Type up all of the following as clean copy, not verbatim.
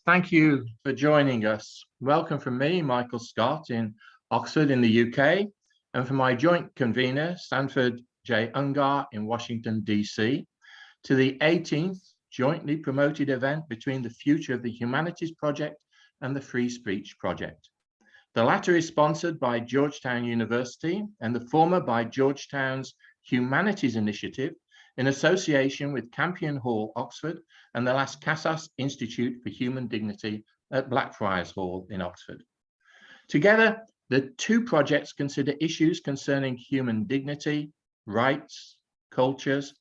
Thank you for joining us. Welcome from me, Michael Scott, in Oxford in the UK, and from my joint convener, Sanford J. Ungar in Washington, DC, to the 18th jointly promoted event between the Future of the Humanities Project and the Free Speech Project. The latter is sponsored by Georgetown University and the former by Georgetown's Humanities Initiative in association with Campion Hall, Oxford, and the Las Casas Institute for Human Dignity at Blackfriars Hall in Oxford. Together, the two projects consider issues concerning human dignity, rights, cultures,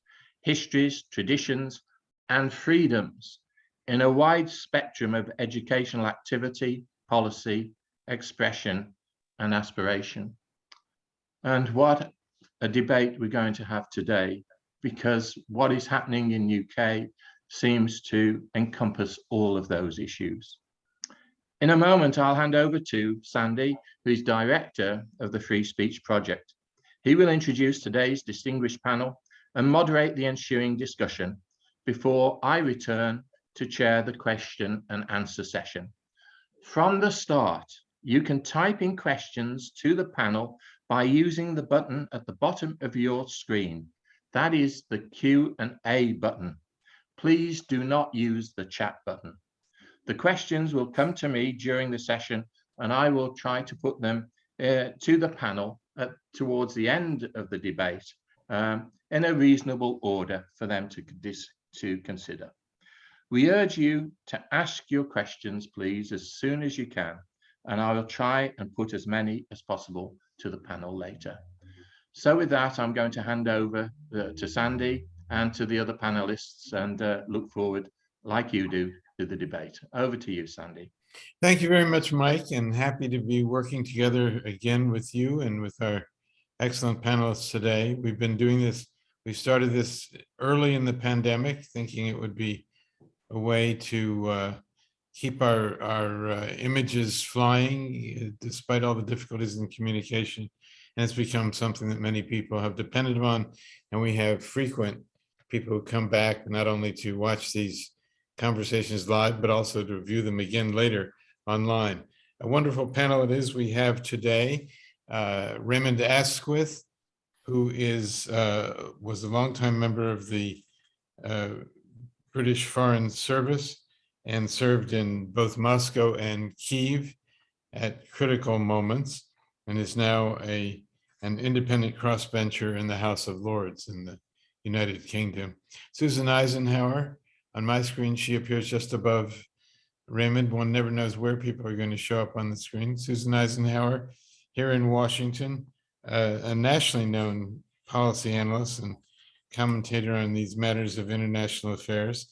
histories, traditions, and freedoms in a wide spectrum of educational activity, policy, expression, and aspiration. And what a debate we're going to have today, because what is happening in UK seems to encompass all of those issues. In a moment, I'll hand over to Sandy, who's director of the Free Speech Project. He will introduce today's distinguished panel and moderate the ensuing discussion before I return to chair the question and answer session. From the start, you can type in questions to the panel by using the button at the bottom of your screen. That is the Q&A button. Please do not use the chat button. The questions will come to me during the session, and I will try to put them to the panel towards the end of the debate in a reasonable order for them to consider. We urge you to ask your questions, please, as soon as you can, and I will try and put as many as possible to the panel later. So with that, I'm going to hand over to Sandy and to the other panelists and look forward, like you do, to the debate. Over to you, Sandy. Thank you very much, Mike, and happy to be working together again with you and with our excellent panelists today. We've been doing this, we started this early in the pandemic, thinking it would be a way to keep our images flying despite all the difficulties in communication. And it's become something that many people have depended on. And we have frequent people who come back not only to watch these conversations live, but also to view them again later online. A wonderful panel it is we have today. Raymond Asquith, who was a longtime member of the British Foreign Service and served in both Moscow and Kyiv at critical moments, and is now an independent crossbencher in the House of Lords in the United Kingdom. Susan Eisenhower, on my screen, she appears just above Raymond. One never knows where people are going to show up on the screen. Susan Eisenhower, here in Washington, a nationally known policy analyst and commentator on these matters of international affairs.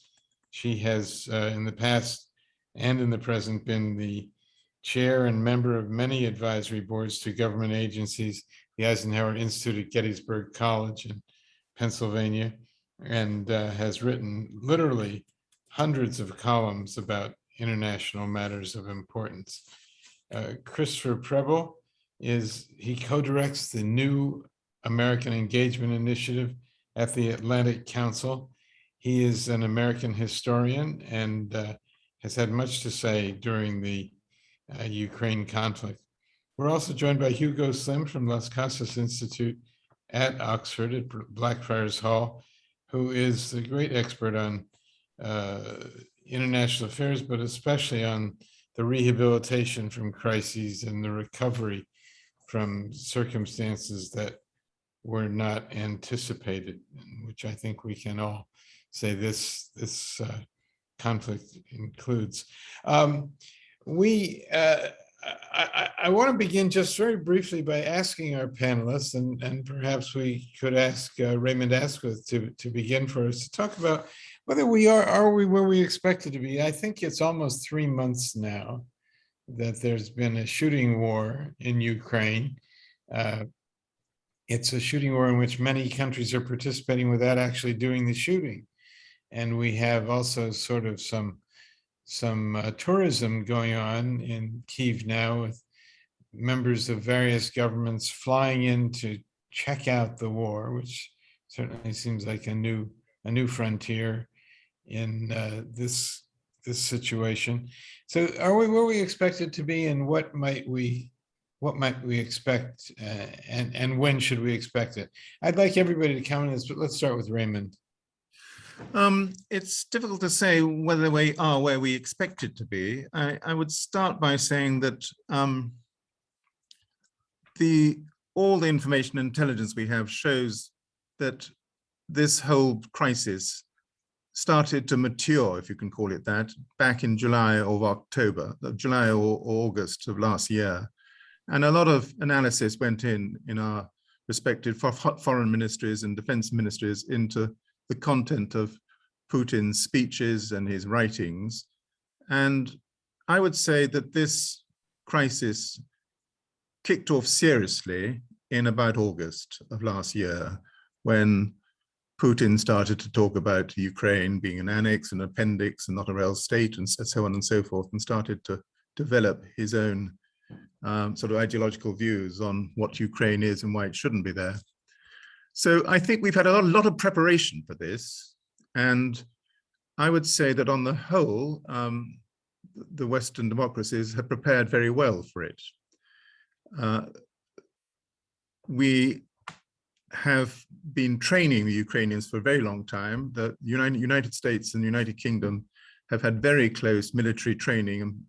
She has, in the past and in the present, been the chair and member of many advisory boards to government agencies, the Eisenhower Institute at Gettysburg College in Pennsylvania, and has written literally hundreds of columns about international matters of importance. Christopher Preble he co-directs the new American Engagement Initiative at the Atlantic Council. He is an American historian and has had much to say during the Ukraine conflict. We're also joined by Hugo Slim from Las Casas Institute at Oxford at Blackfriars Hall, who is a great expert on international affairs, but especially on the rehabilitation from crises and the recovery from circumstances that were not anticipated, which I think we can all say this conflict includes. I want to begin just very briefly by asking our panelists, and perhaps we could ask Raymond Asquith to begin for us, to talk about whether are we where we expected to be. I think it's almost 3 months now that there's been a shooting war in Ukraine. It's a shooting war in which many countries are participating without actually doing the shooting. And we have also sort of some tourism going on in Kyiv now, with members of various governments flying in to check out the war, which certainly seems like a new frontier in this this situation. So are we where we expected to be, and what might we expect, and when should we expect it? I'd like everybody to comment on this, but let's start with Raymond. It's difficult to say whether we are where we expect it to be. I would start by saying that all the information and intelligence we have shows that this whole crisis started to mature, if you can call it that, back in July or August of last year. And a lot of analysis went in our respective foreign ministries and defense ministries into the content of Putin's speeches and his writings. And I would say that this crisis kicked off seriously in about August of last year, when Putin started to talk about Ukraine being an annex, an appendix, and not a real state, and so on and so forth, and started to develop his own sort of ideological views on what Ukraine is and why it shouldn't be there. So I think we've had a lot of preparation for this. And I would say that on the whole, the Western democracies have prepared very well for it. We have been training the Ukrainians for a very long time. The United States and the United Kingdom have had very close military training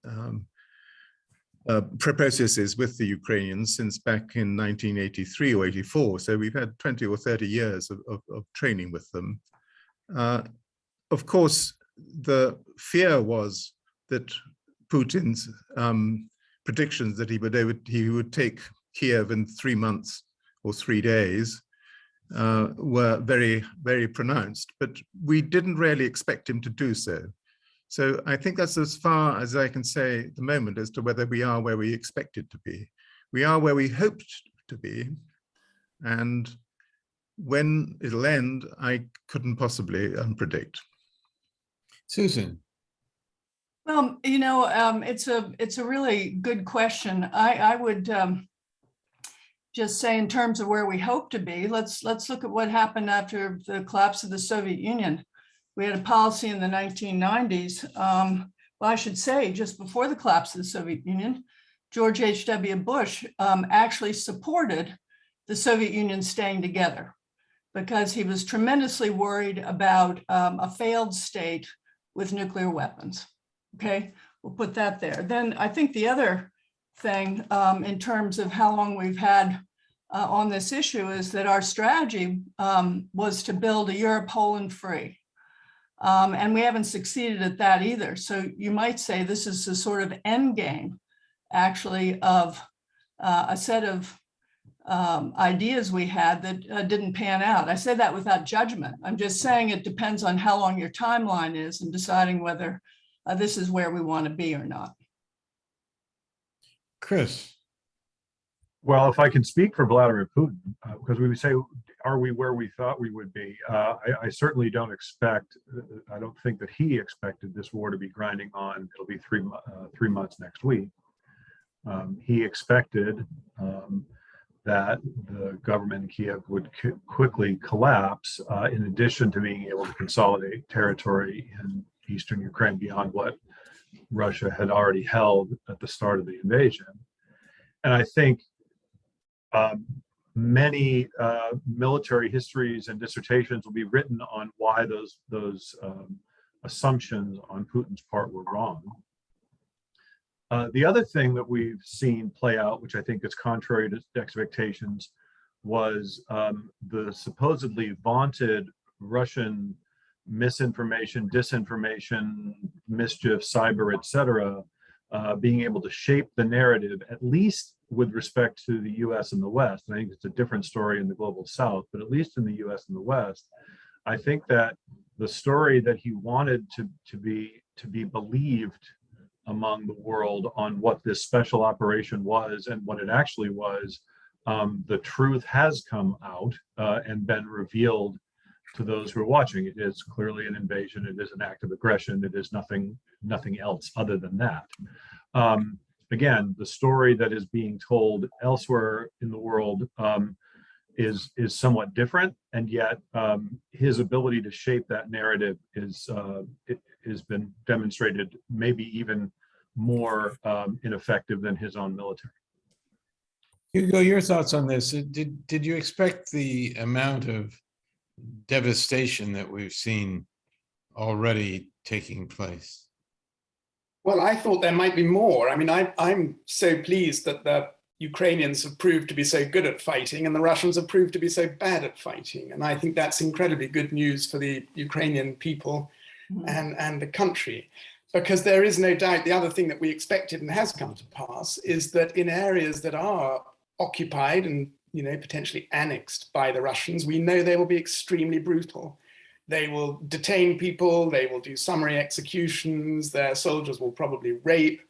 processes with the Ukrainians since back in 1983 or 84. So we've had 20 or 30 years of training with them. Of course, the fear was that Putin's predictions that he would take Kiev in 3 months or 3 days were very, very pronounced, but we didn't really expect him to do so. So I think that's as far as I can say at the moment as to whether we are where we expected to be. We are where we hoped to be, and when it'll end, I couldn't possibly predict. Susan. Well, it's a really good question. I would just say, in terms of where we hope to be, let's look at what happened after the collapse of the Soviet Union. We had a policy in the 1990s. Well, I should say, just before the collapse of the Soviet Union, George H.W. Bush actually supported the Soviet Union staying together, because he was tremendously worried about a failed state with nuclear weapons. Okay, we'll put that there. Then I think the other thing in terms of how long we've had on this issue is that our strategy was to build a Europe whole and free. And we haven't succeeded at that either. So you might say this is a sort of end game, actually, of a set of ideas we had that didn't pan out. I say that without judgment. I'm just saying it depends on how long your timeline is in deciding whether this is where we want to be or not. Chris. Well, if I can speak for Vladimir Putin, because we would say, are we where we thought we would be? I certainly don't expect, I don't think that he expected this war to be grinding on. It'll be 3 months next week. He expected that the government in Kiev would quickly collapse, in addition to being able to consolidate territory in eastern Ukraine beyond what Russia had already held at the start of the invasion. And I think many military histories and dissertations will be written on why those assumptions on Putin's part were wrong. The other thing that we've seen play out, which I think is contrary to expectations, was the supposedly vaunted Russian misinformation, disinformation, mischief, cyber, etc., being able to shape the narrative, at least with respect to the US and the West. And I think it's a different story in the global South, but at least in the US and the West, I think that the story that he wanted to be believed among the world on what this special operation was and what it actually was, the truth has come out and been revealed to those who are watching. It is clearly an invasion. It is an act of aggression. It is nothing else other than that. Again, the story that is being told elsewhere in the world is somewhat different, and yet his ability to shape that narrative is has been demonstrated maybe even more ineffective than his own military. Hugo, your thoughts on this? Did you expect the amount of devastation that we've seen already taking place? Well, I thought there might be more. I mean, I'm so pleased that the Ukrainians have proved to be so good at fighting and the Russians have proved to be so bad at fighting. And I think that's incredibly good news for the Ukrainian people and the country, because there is no doubt the other thing that we expected and has come to pass is that in areas that are occupied and, you know, potentially annexed by the Russians, we know they will be extremely brutal. They will detain people, they will do summary executions, their soldiers will probably rape,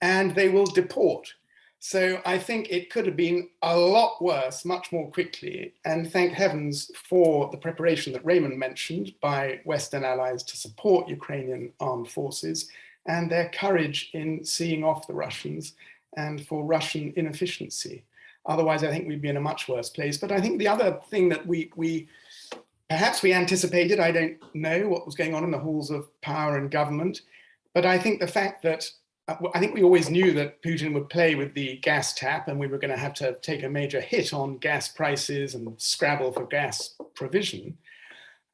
and they will deport. So I think it could have been a lot worse, much more quickly. And thank heavens for the preparation that Raymond mentioned by Western allies to support Ukrainian armed forces and their courage in seeing off the Russians and for Russian inefficiency. Otherwise, I think we'd be in a much worse place. But I think the other thing that perhaps we anticipated, I don't know what was going on in the halls of power and government, but I think the fact that I think we always knew that Putin would play with the gas tap and we were going to have to take a major hit on gas prices and scrabble for gas provision.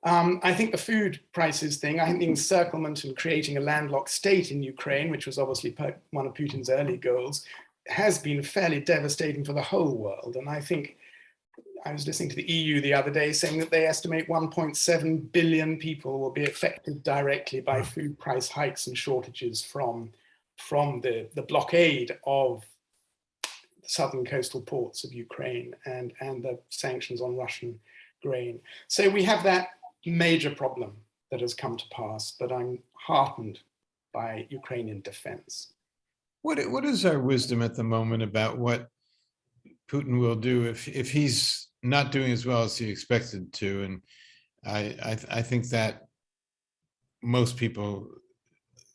I think the food prices thing, I think the encirclement and creating a landlocked state in Ukraine, which was obviously one of Putin's early goals, has been fairly devastating for the whole world. And I think I was listening to the EU the other day saying that they estimate 1.7 billion people will be affected directly by food price hikes and shortages from the blockade of the southern coastal ports of Ukraine and the sanctions on Russian grain. So we have that major problem that has come to pass, but I'm heartened by Ukrainian defense. What is our wisdom at the moment about what Putin will do if he's not doing as well as he expected to? And I think that most people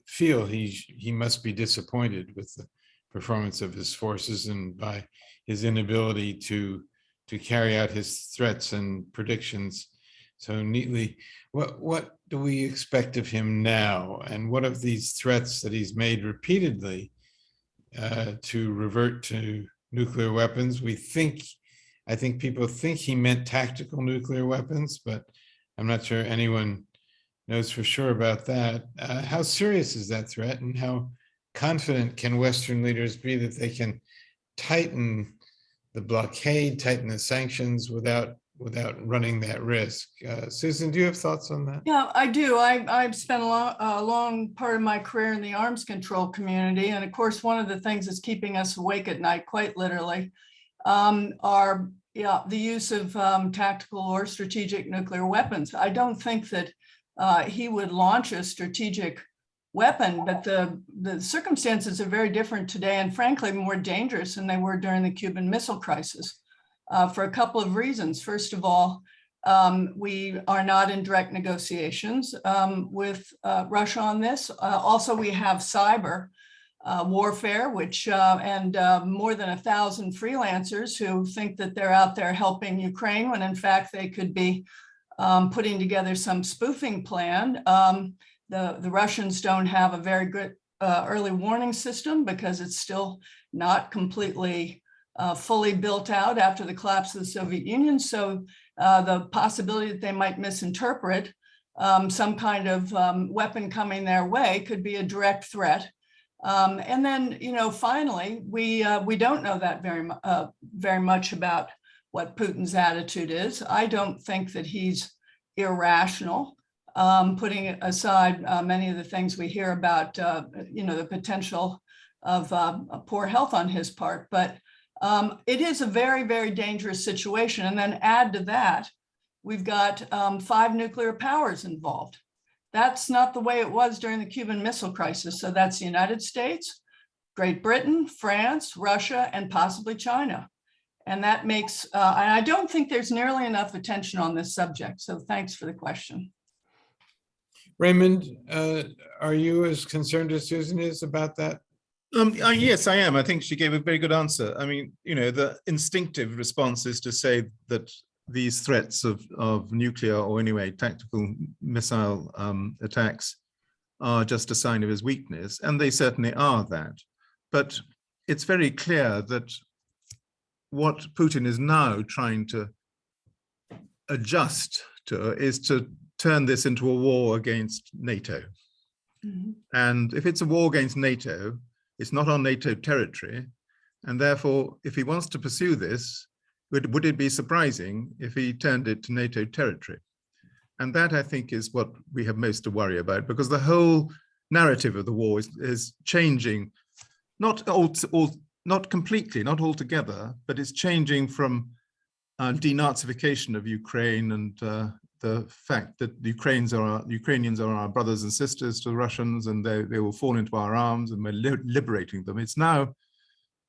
feel he must be disappointed with the performance of his forces and by his inability to carry out his threats and predictions so neatly. What do we expect of him now? And what of these threats that he's made repeatedly to revert to nuclear weapons? I think people think he meant tactical nuclear weapons, but I'm not sure anyone knows for sure about that. How serious is that threat, and how confident can Western leaders be that they can tighten the blockade, tighten the sanctions without running that risk? Susan, do you have thoughts on that? Yeah, I do. I've spent a long part of my career in the arms control community. And of course, one of the things that's keeping us awake at night, quite literally, are the use of tactical or strategic nuclear weapons. I don't think that he would launch a strategic weapon, but the circumstances are very different today and frankly more dangerous than they were during the Cuban Missile Crisis for a couple of reasons. First of all, we are not in direct negotiations with Russia on this. Also, we have cyber warfare, which and more than 1,000 freelancers who think that they're out there helping Ukraine when in fact they could be putting together some spoofing plan. The Russians don't have a very good early warning system because it's still not completely fully built out after the collapse of the Soviet Union. So the possibility that they might misinterpret some kind of weapon coming their way could be a direct threat. And then, finally, we don't know that very much about what Putin's attitude is. I don't think that he's irrational, putting aside many of the things we hear about, the potential of poor health on his part. But it is a very, very dangerous situation. And then add to that, we've got 5 nuclear powers involved. That's not the way it was during the Cuban Missile Crisis. So that's the United States, Great Britain, France, Russia, and possibly China. And that makes, and I don't think there's nearly enough attention on this subject. So thanks for the question. Raymond, are you as concerned as Susan is about that? Yes, I am. I think she gave a very good answer. I mean, the instinctive response is to say that these threats of nuclear or anyway tactical missile attacks are just a sign of his weakness, and they certainly are that. But it's very clear that what Putin is now trying to adjust to is to turn this into a war against NATO. And if it's a war against NATO, it's not on NATO territory. And therefore, if he wants to pursue this, would it be surprising if he turned it to NATO territory? And that, I think, is what we have most to worry about, because the whole narrative of the war is changing, not completely, not altogether, but it's changing from denazification of Ukraine and the fact that the Ukrainians are our brothers and sisters to the Russians, and they will fall into our arms, and we're liberating them. It's now,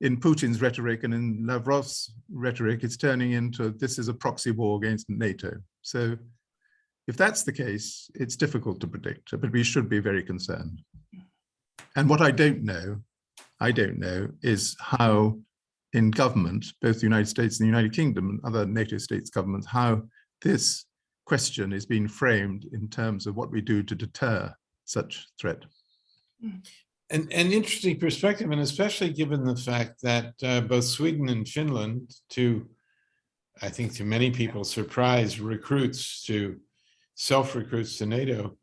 in Putin's rhetoric and in Lavrov's rhetoric, it's turning into this is a proxy war against NATO. So if that's the case, it's difficult to predict, but we should be very concerned. And what I don't know is how in government, both the United States and the United Kingdom and other NATO states governments, how this question is being framed in terms of what we do to deter such threat. An interesting perspective, and especially given the fact that both Sweden and Finland, I think to many people, surprise recruits to self-recruits to NATO,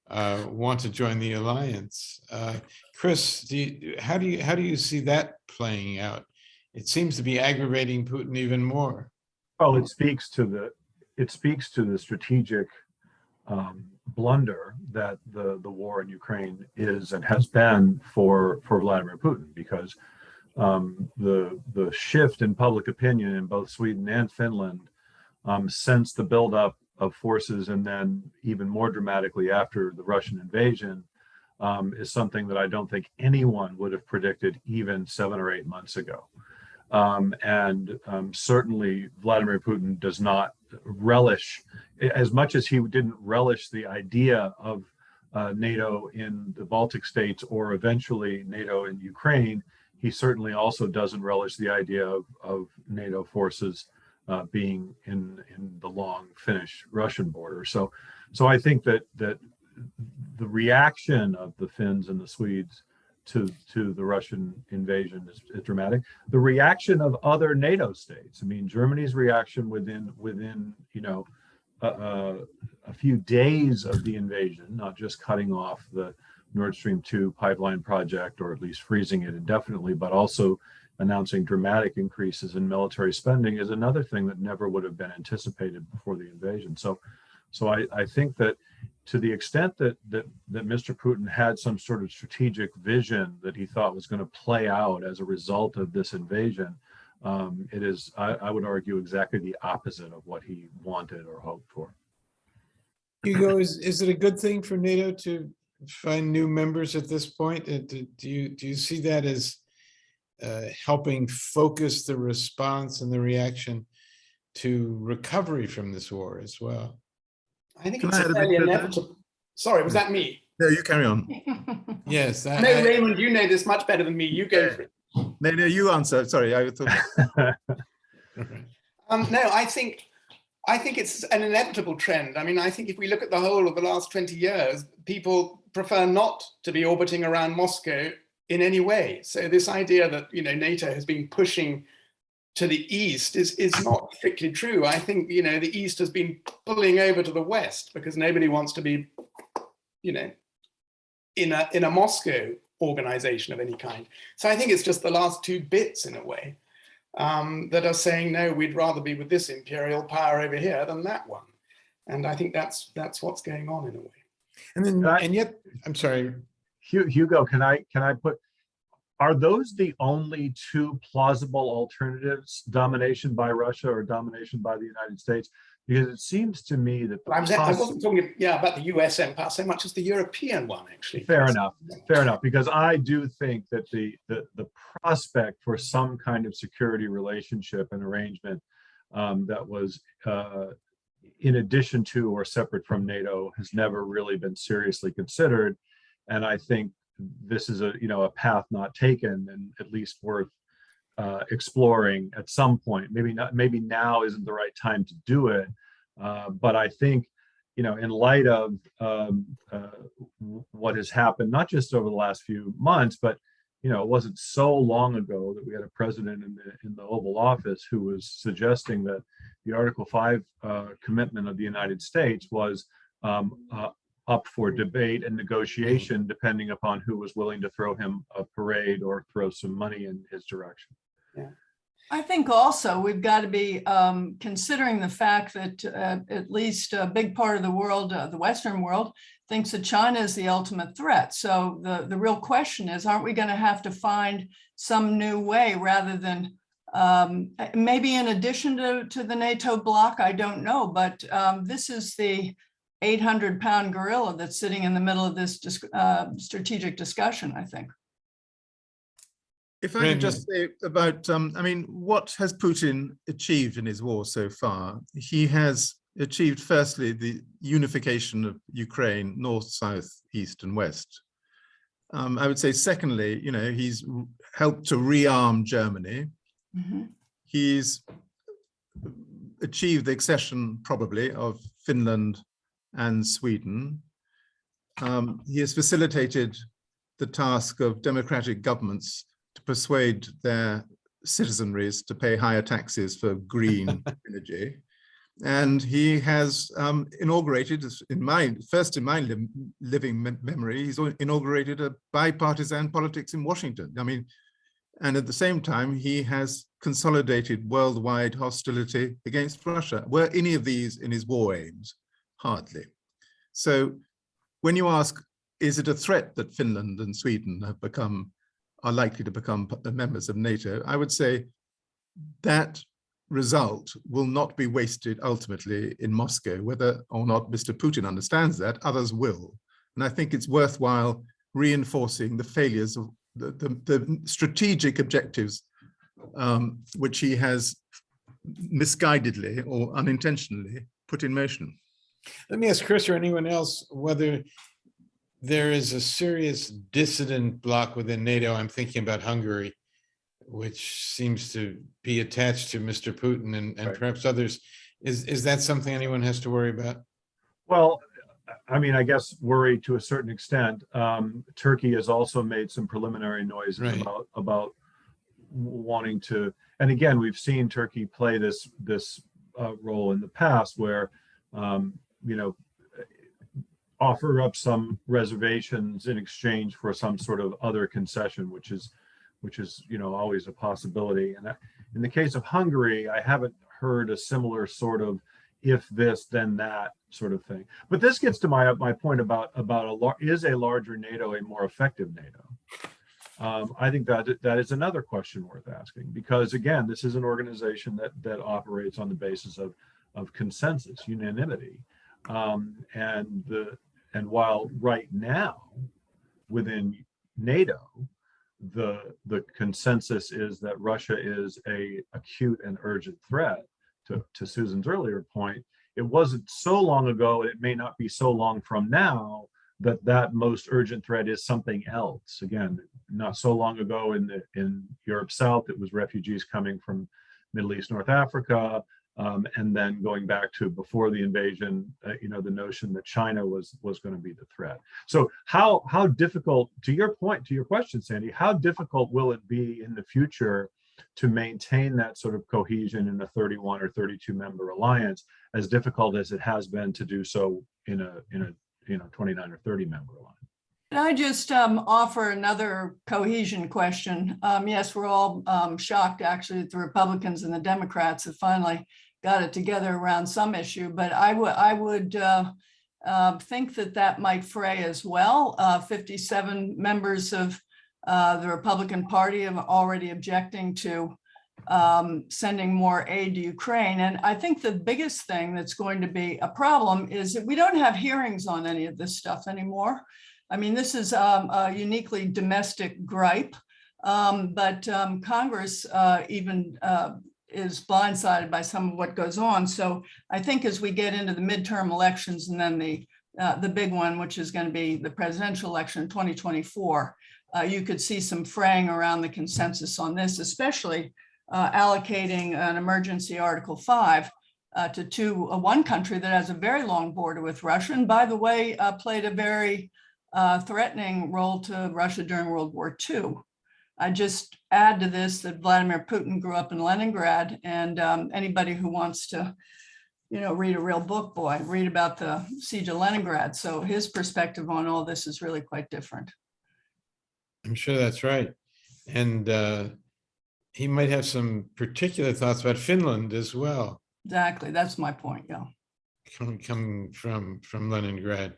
want to join the alliance. Chris, how do you see that playing out? It seems to be aggravating Putin even more. Well, it speaks to the strategic blunder that the war in Ukraine is and has been for Vladimir Putin, because the shift in public opinion in both Sweden and Finland since the buildup of forces, and then even more dramatically after the Russian invasion, is something that I don't think anyone would have predicted even 7 or 8 months ago. Certainly Vladimir Putin does not relish, as much as he didn't relish the idea of NATO in the Baltic states or eventually NATO in Ukraine, he certainly also doesn't relish the idea of NATO forces being in the long Finnish-Russian border. So I think that the reaction of the Finns and the Swedes to the Russian invasion is dramatic. The reaction of other NATO states, I mean, Germany's reaction within a few days of the invasion, not just cutting off the Nord Stream 2 pipeline project, or at least freezing it indefinitely, but also announcing dramatic increases in military spending, is another thing that never would have been anticipated before the invasion. So I think that to the extent that Mr. Putin had some sort of strategic vision that he thought was going to play out as a result of this invasion, it is, I would argue, exactly the opposite of what he wanted or hoped for. Hugo, is it a good thing for NATO to find new members at this point? Do you see that as helping focus the response and the reaction to recovery from this war as well? I think it's fairly inevitable. Sorry, was that me? No, you carry on. Yes. No, Raymond, you know this much better than me. You go for it. No, you answer. Sorry, I thought. No, I think it's an inevitable trend. I mean, I think if we look at the whole of the last 20 years, people prefer not to be orbiting around Moscow in any way. So this idea that, NATO has been pushing to the east is not strictly true. I think, the east has been pulling over to the west because nobody wants to be, in a Moscow organization of any kind. So I think it's just the last two bits, in a way, that are saying, no, we'd rather be with this imperial power over here than that one. And I think that's what's going on, in a way. And then, and yet, I'm sorry, Hugo, can I put, are those the only two plausible alternatives, domination by Russia or domination by the United States? Because it seems to me that I wasn't talking about the US empire so much as the European one, actually. Fair enough, because I do think that the prospect for some kind of security relationship and arrangement that was in addition to or separate from NATO has never really been seriously considered. And I think this is a path not taken, and at least worth exploring at some point. Maybe now isn't the right time to do it, but I think in light of what has happened, not just over the last few months, but it wasn't so long ago that we had a president in the Oval Office who was suggesting that the Article 5 commitment of the United States was up for debate and negotiation, depending upon who was willing to throw him a parade or throw some money in his direction. Yeah. I think also we've got to be considering the fact that at least a big part of the world, the Western world, thinks that China is the ultimate threat. So the real question is, aren't we going to have to find some new way rather than maybe in addition to the NATO bloc? I don't know, but this is the 800-pound gorilla that's sitting in the middle of this strategic discussion, I think. If I could just say about, I mean, what has Putin achieved in his war so far? He has achieved, firstly, the unification of Ukraine, north, south, east, and west. I would say, secondly, he's helped to rearm Germany. Mm-hmm. He's achieved the accession, probably, of Finland and Sweden. He has facilitated the task of democratic governments to persuade their citizenries to pay higher taxes for green energy. And he has inaugurated, in my living memory, he's inaugurated a bipartisan politics in Washington. I mean, and at the same time, he has consolidated worldwide hostility against Russia. Were any of these in his war aims? Hardly. So when you ask, is it a threat that Finland and Sweden are likely to become members of NATO, I would say that result will not be wasted ultimately in Moscow. Whether or not Mr. Putin understands that, others will. And I think it's worthwhile reinforcing the failures of the strategic objectives which he has misguidedly or unintentionally put in motion. Let me ask Chris or anyone else whether there is a serious dissident bloc within NATO. I'm thinking about Hungary, which seems to be attached to Mr. Putin and Right. perhaps others. Is that something anyone has to worry about? Well, I mean, I guess worry to a certain extent. Turkey has also made some preliminary noises Right. about wanting to, and again, we've seen Turkey play this role in the past where, offer up some reservations in exchange for some sort of other concession, which is always a possibility. And in the case of Hungary, I haven't heard a similar sort of if this then that sort of thing. But this gets to my point about is a larger NATO a more effective NATO? I think that is another question worth asking, because again, this is an organization that operates on the basis of consensus, unanimity. And while right now within NATO, the consensus is that Russia is a acute and urgent threat, to Susan's earlier point, it wasn't so long ago, and it may not be so long from now, that most urgent threat is something else. Again, not so long ago in Europe South, it was refugees coming from Middle East, North Africa. And then going back to before the invasion, the notion that China was going to be the threat. So how difficult, to your question, Sandy, how difficult will it be in the future to maintain that sort of cohesion in a 31 or 32 member alliance, as difficult as it has been to do so in a 29 or 30 member alliance? Can I just offer another cohesion question? Yes, we're all shocked, actually, that the Republicans and the Democrats have finally got it together around some issue, but I would think that might fray as well. 57 members of the Republican Party are already objecting to sending more aid to Ukraine. And I think the biggest thing that's going to be a problem is that we don't have hearings on any of this stuff anymore. I mean, this is a uniquely domestic gripe, but Congress even is blindsided by some of what goes on. So I think as we get into the midterm elections and then the big one, which is going to be the presidential election in 2024, you could see some fraying around the consensus on this, especially allocating an emergency Article 5 to one country that has a very long border with Russia, and by the way, played a very threatening role to Russia during World War II. I just add to this that Vladimir Putin grew up in Leningrad, and anybody who wants to, read a real book, boy, read about the siege of Leningrad. So his perspective on all this is really quite different. I'm sure that's right. And he might have some particular thoughts about Finland as well. Exactly. That's my point. Yeah. Coming from Leningrad.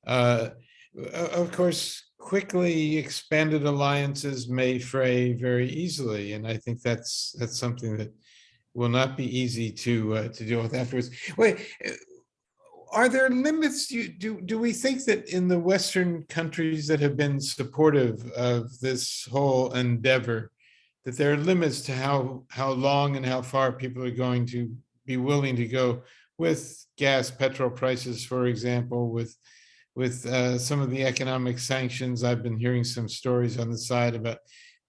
Of course, quickly expanded alliances may fray very easily. And I think that's something that will not be easy to deal with afterwards. Wait, are there limits? Do we think that in the Western countries that have been supportive of this whole endeavor, that there are limits to how long and how far people are going to be willing to go with gas, petrol prices, for example, with some of the economic sanctions? I've been hearing some stories on the side about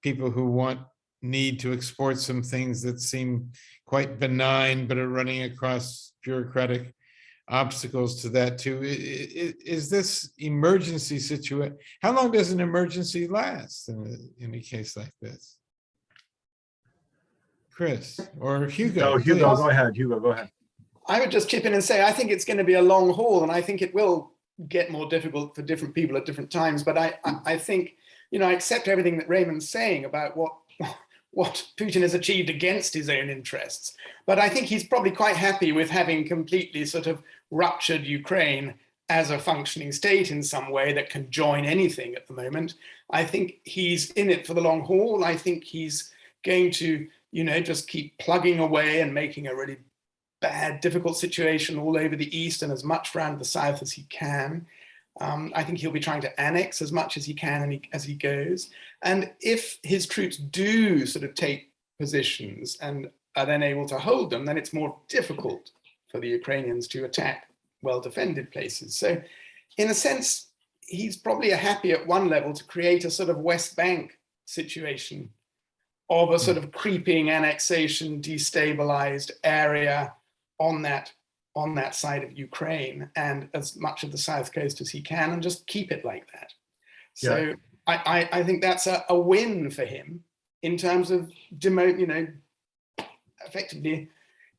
people who need to export some things that seem quite benign, but are running across bureaucratic obstacles to that too. Is this emergency situation? How long does an emergency last in a case like this? Chris or Hugo? No, Hugo, please. go ahead. Hugo, go ahead. I would just chip in and say, I think it's going to be a long haul, and I think it will get more difficult for different people at different times. But I think, I accept everything that Raymond's saying about what Putin has achieved against his own interests. But I think he's probably quite happy with having completely sort of ruptured Ukraine as a functioning state in some way that can join anything at the moment. I think he's in it for the long haul. I think he's going to, just keep plugging away and making a really bad, difficult situation all over the East and as much around the South as he can. I think he'll be trying to annex as much as he can as he goes. And if his troops do sort of take positions and are then able to hold them, then it's more difficult for the Ukrainians to attack well-defended places. So in a sense, he's probably happy at one level to create a sort of West Bank situation of a sort of creeping annexation, destabilized area on that side of Ukraine and as much of the South Coast as he can, and just keep it like that. So yeah. I think that's a win for him in terms of effectively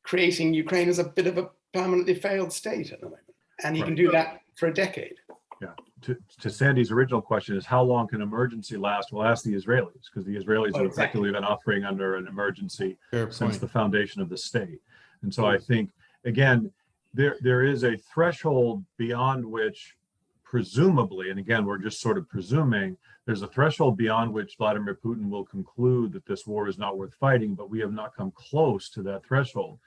creating Ukraine as a bit of a permanently failed state at the moment. And he can do that for a decade. Yeah. To Sandy's original question is, how long can emergency last? We'll ask the Israelis, because the Israelis have effectively been operating under an emergency since the foundation of the state. And so I think, again, there is a threshold beyond which presumably, and again, we're just sort of presuming, there's a threshold beyond which Vladimir Putin will conclude that this war is not worth fighting, but we have not come close to that threshold.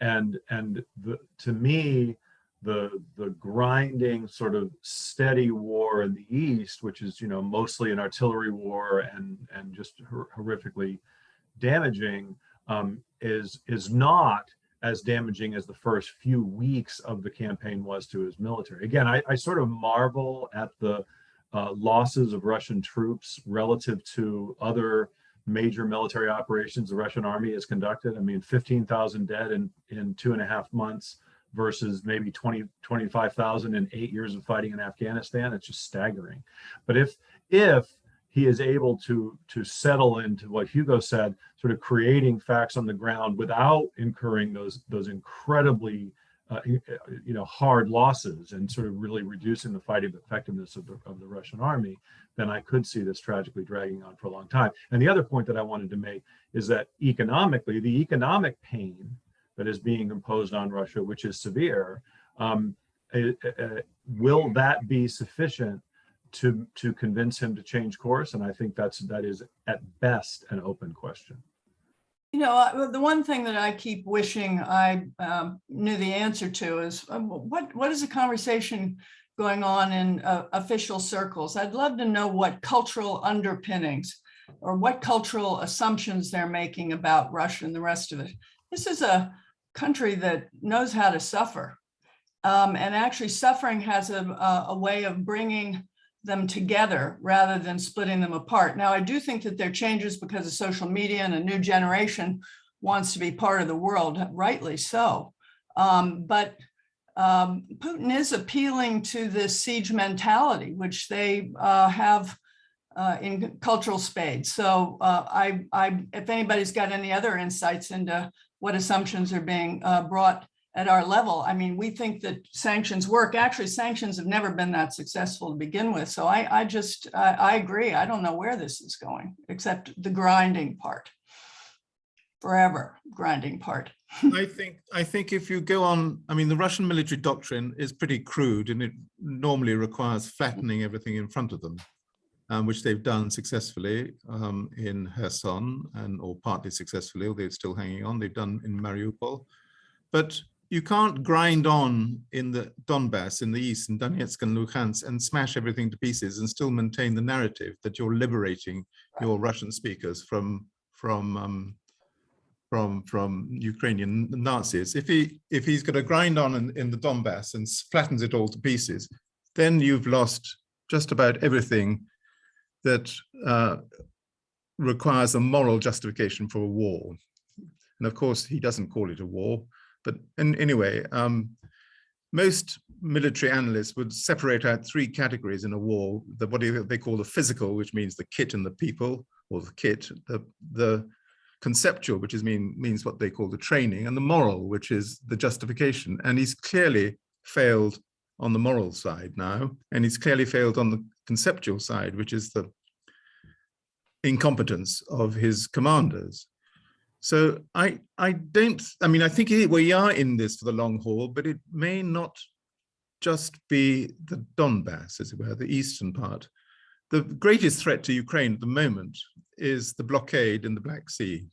And to me, the grinding sort of steady war in the East, which is, mostly an artillery war and just horrifically damaging, is not as damaging as the first few weeks of the campaign was to his military. Again, I sort of marvel at the losses of Russian troops relative to other major military operations the Russian army has conducted. I mean, 15,000 dead in 2.5 months versus maybe 25,000 in 8 years of fighting in Afghanistan. It's just staggering. But if he is able to settle into what Hugo said, sort of creating facts on the ground without incurring those incredibly hard losses and sort of really reducing the fighting effectiveness of the Russian army, then I could see this tragically dragging on for a long time. And the other point that I wanted to make is that economically, the economic pain that is being imposed on Russia, which is severe, will that be sufficient to convince him to change course? And I think that is at best an open question. The one thing that I keep wishing I knew the answer to is what is the conversation going on in official circles? I'd love to know what cultural underpinnings or what cultural assumptions they're making about Russia and the rest of it. This is a country that knows how to suffer. And actually suffering has a way of bringing them together rather than splitting them apart. Now, I do think that there are changes because of social media and a new generation wants to be part of the world, rightly so. But Putin is appealing to this siege mentality, which they have in cultural spades. So if anybody's got any other insights into what assumptions are being brought at our level, I mean, we think that sanctions work. Actually, sanctions have never been that successful to begin with. So I agree. I don't know where this is going, except the grinding part, forever grinding part. I think if you go on, I mean, the Russian military doctrine is pretty crude, and it normally requires flattening everything in front of them, which they've done successfully in Kherson, or partly successfully, although it's still hanging on. They've done in Mariupol. But you can't grind on in the Donbass in the east, in Donetsk and Luhansk, and smash everything to pieces and still maintain the narrative that you're liberating your Russian speakers from Ukrainian Nazis. If he's going to grind on in the Donbass and flattens it all to pieces, then you've lost just about everything that requires a moral justification for a war. And of course, he doesn't call it a war. But anyway, most military analysts would separate out three categories in a war: what they call the physical, which means the kit and the people, or the kit; the conceptual, which means what they call the training; and the moral, which is the justification. And he's clearly failed on the moral side now, and he's clearly failed on the conceptual side, which is the incompetence of his commanders. So I think we are in this for the long haul, but it may not just be the Donbass, as it were, the eastern part. The greatest threat to Ukraine at the moment is the blockade in the Black Sea.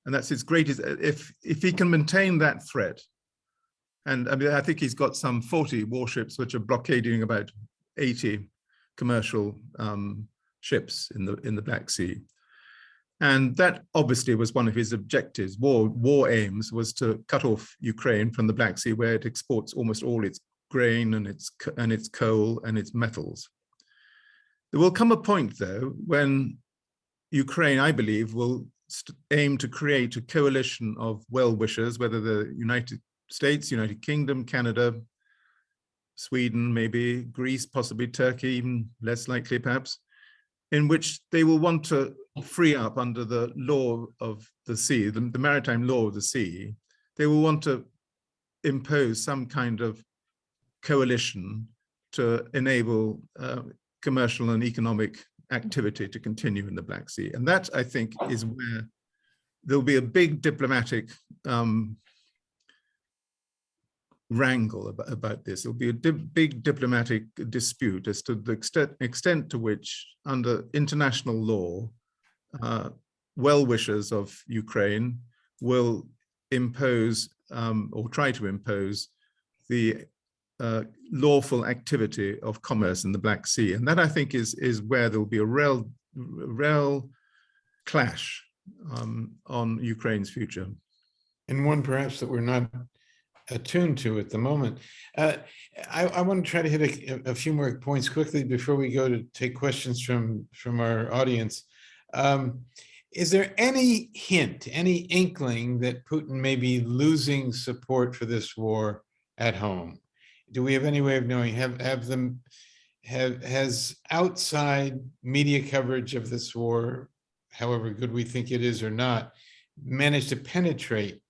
And that's its greatest, if he can maintain that threat, and I mean, I think he's got some 40 warships which are blockading about 80 commercial ships in the Black Sea. And that obviously was one of his objectives. War aims was to cut off Ukraine from the Black Sea, where it exports almost all its grain and its coal and its metals. There will come a point, though, when Ukraine, I believe, will aim to create a coalition of well-wishers, whether the United States, United Kingdom, Canada, Sweden, maybe Greece, possibly Turkey, even less likely perhaps, in which they will want to free up under the law of the sea, the maritime law of the sea. They will want to impose some kind of coalition to enable commercial and economic activity to continue in the Black Sea. And that, I think, is where there'll be a big diplomatic wrangle about this. There'll be a big diplomatic dispute as to the extent to which, under international law, well-wishers of Ukraine will impose or try to impose the lawful activity of commerce in the Black Sea. And that, I think, is where there will be a real clash on Ukraine's future. And one perhaps that we're not attuned to at the moment. I want to try to hit a few more points quickly before we go to take questions from our audience. Is there any hint, any inkling that Putin may be losing support for this war at home? Do we have any way of knowing? Has outside media coverage of this war, however good we think it is or not, managed to penetrate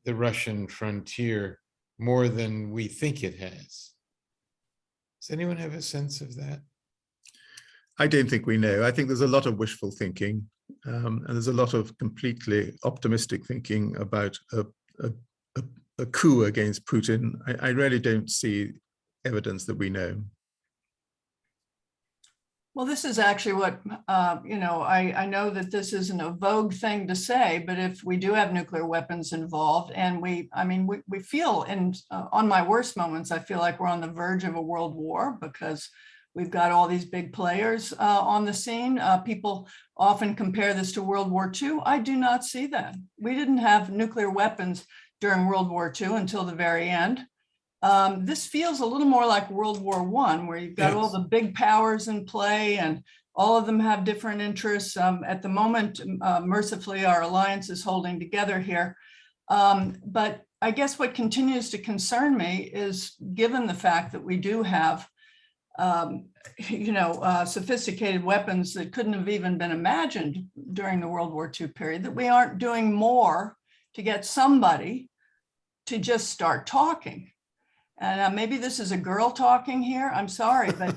the Russian frontier more than we think it has? Does anyone have a sense of that? I don't think we know. I think there's a lot of wishful thinking, and there's a lot of completely optimistic thinking about a coup against Putin. I really don't see evidence that we know. Well, this is actually what, I know that this isn't a vogue thing to say, but if we do have nuclear weapons involved, and we feel, on my worst moments, I feel like we're on the verge of a world war because we've got all these big players on the scene. People often compare this to World War II. I do not see that. We didn't have nuclear weapons during World War II until the very end. This feels a little more like World War I, where you've got all the big powers in play and all of them have different interests. At the moment, mercifully, our alliance is holding together here. But I guess what continues to concern me is, given the fact that we do have sophisticated weapons that couldn't have even been imagined during the World War II period, that we aren't doing more to get somebody to just start talking. And maybe this is a girl talking here, I'm sorry, but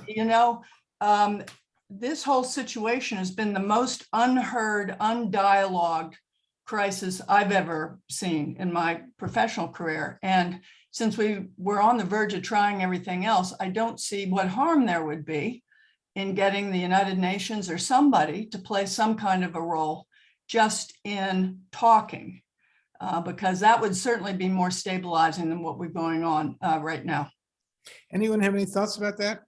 this whole situation has been the most unheard, undialogued crisis I've ever seen in my professional career. And since we were on the verge of trying everything else, I don't see what harm there would be in getting the United Nations or somebody to play some kind of a role just in talking, because that would certainly be more stabilizing than what we're going on right now. Anyone have any thoughts about that?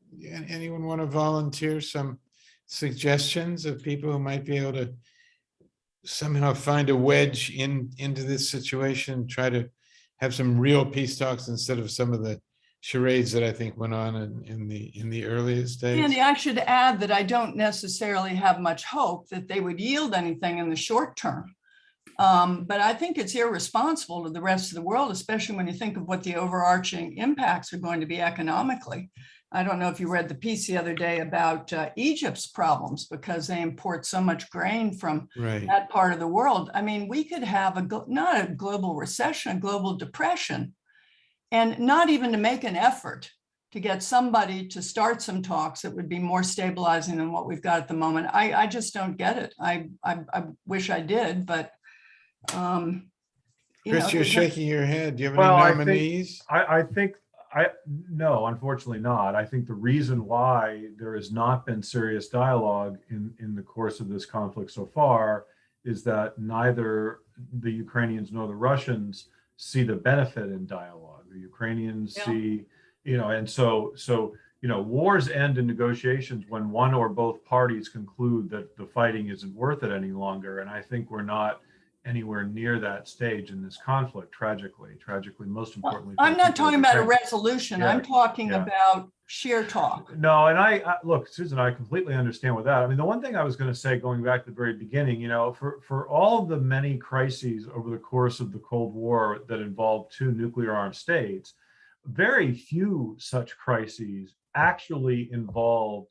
Anyone want to volunteer some suggestions of people who might be able to somehow find a wedge into this situation, try to have some real peace talks instead of some of the charades that I think went on in the earliest days? Andy, I should add that I don't necessarily have much hope that they would yield anything in the short term. But I think it's irresponsible to the rest of the world, especially when you think of what the overarching impacts are going to be economically. I don't know if you read the piece the other day about Egypt's problems because they import so much grain from that part of the world. I mean, we could have not a global recession, a global depression, and not even to make an effort to get somebody to start some talks that would be more stabilizing than what we've got at the moment. I just don't get it. I wish I did, but Chris, you're shaking your head. Do you have any nominees? No, unfortunately not. I think the reason why there has not been serious dialogue in the course of this conflict so far is that neither the Ukrainians nor the Russians see the benefit in dialogue. The Ukrainians see, and so wars end in negotiations when one or both parties conclude that the fighting isn't worth it any longer. And I think we're not anywhere near that stage in this conflict, tragically, most importantly. I'm not talking about a resolution. I'm talking about sheer talk. No, and I look, Susan, I completely understand with that. I mean, the one thing I was going to say, going back to the very beginning, for all the many crises over the course of the Cold War that involved two nuclear armed states, very few such crises actually involved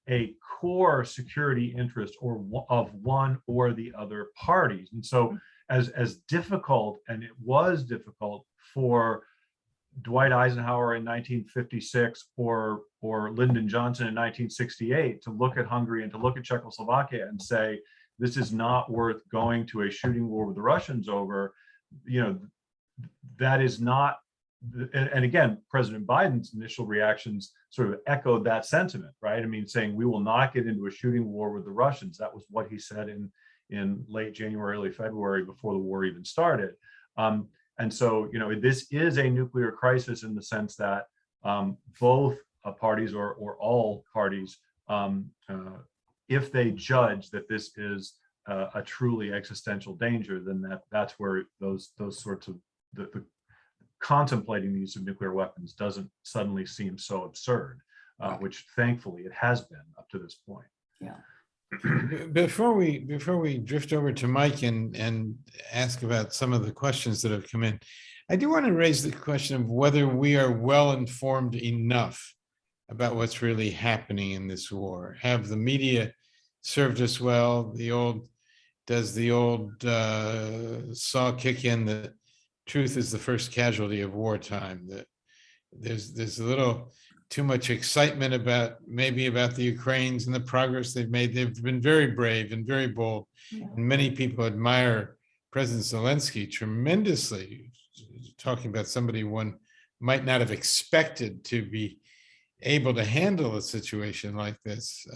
a core security interest of one or the other parties. And so as difficult, and it was difficult for Dwight Eisenhower in 1956 or Lyndon Johnson in 1968 to look at Hungary and to look at Czechoslovakia and say, this is not worth going to a shooting war with the Russians over, that is not, and again, President Biden's initial reactions sort of echoed that sentiment, right? I mean, saying we will not get into a shooting war with the Russians. That was what he said in late January, early February, before the war even started. And so, this is a nuclear crisis in the sense that both parties or all parties, if they judge that this is a truly existential danger, then that's where those sorts of the contemplating the use of nuclear weapons doesn't suddenly seem so absurd, which thankfully it has been up to this point. Yeah. Before we drift over to Mike and ask about some of the questions that have come in, I do want to raise the question of whether we are well informed enough about what's really happening in this war. Have the media served us well? Does the old saw kick in that truth is the first casualty of wartime? That there's a little too much excitement about the Ukrainians and the progress they've made. They've been very brave and very bold. Yeah. And many people admire President Zelensky tremendously, talking about somebody one might not have expected to be able to handle a situation like this.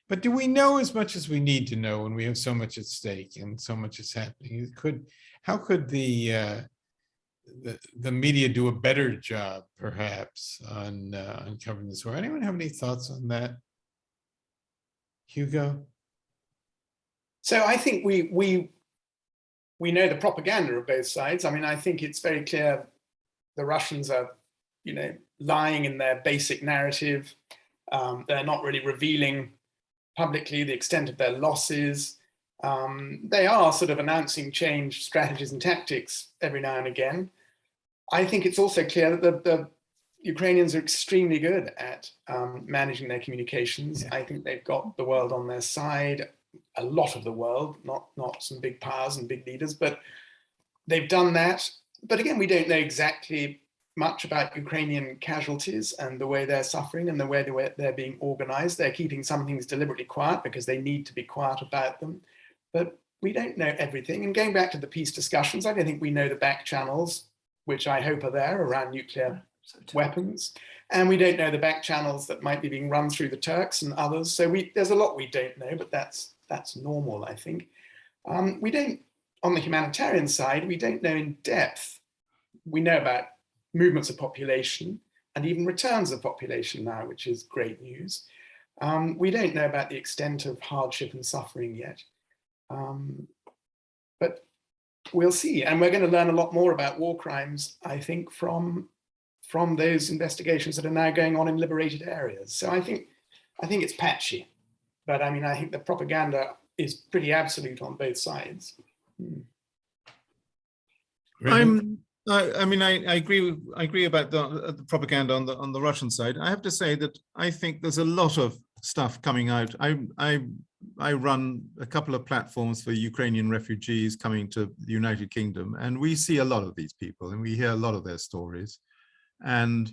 But do we know as much as we need to know when we have so much at stake and so much is happening? How could the media do a better job, perhaps, on covering this war? Anyone have any thoughts on that? Hugo? So I think we know the propaganda of both sides. I mean, I think it's very clear the Russians are, lying in their basic narrative. They're not really revealing publicly the extent of their losses. They are sort of announcing change strategies and tactics every now and again. I think it's also clear that the Ukrainians are extremely good at managing their communications. I think they've got the world on their side, a lot of the world, not some big powers and big leaders, but they've done that. But again, we don't know exactly much about Ukrainian casualties and the way they're suffering and the way they're being organized. They're keeping some things deliberately quiet because they need to be quiet about them. But we don't know everything. And going back to the peace discussions, I don't think we know the back channels, which I hope are there around nuclear weapons. And we don't know the back channels that might be being run through the Turks and others. So there's a lot we don't know, but that's normal, I think. We don't, on the humanitarian side, we don't know in depth. We know about movements of population and even returns of population now, which is great news. We don't know about the extent of hardship and suffering yet. But we'll see. And we're going to learn a lot more about war crimes, I think, from those investigations that are now going on in liberated areas. So I think it's patchy. But I mean, I think the propaganda is pretty absolute on both sides. I agree about the propaganda on the Russian side. I have to say that I think there's a lot of stuff coming out. I run a couple of platforms for Ukrainian refugees coming to the United Kingdom, and we see a lot of these people and we hear a lot of their stories. And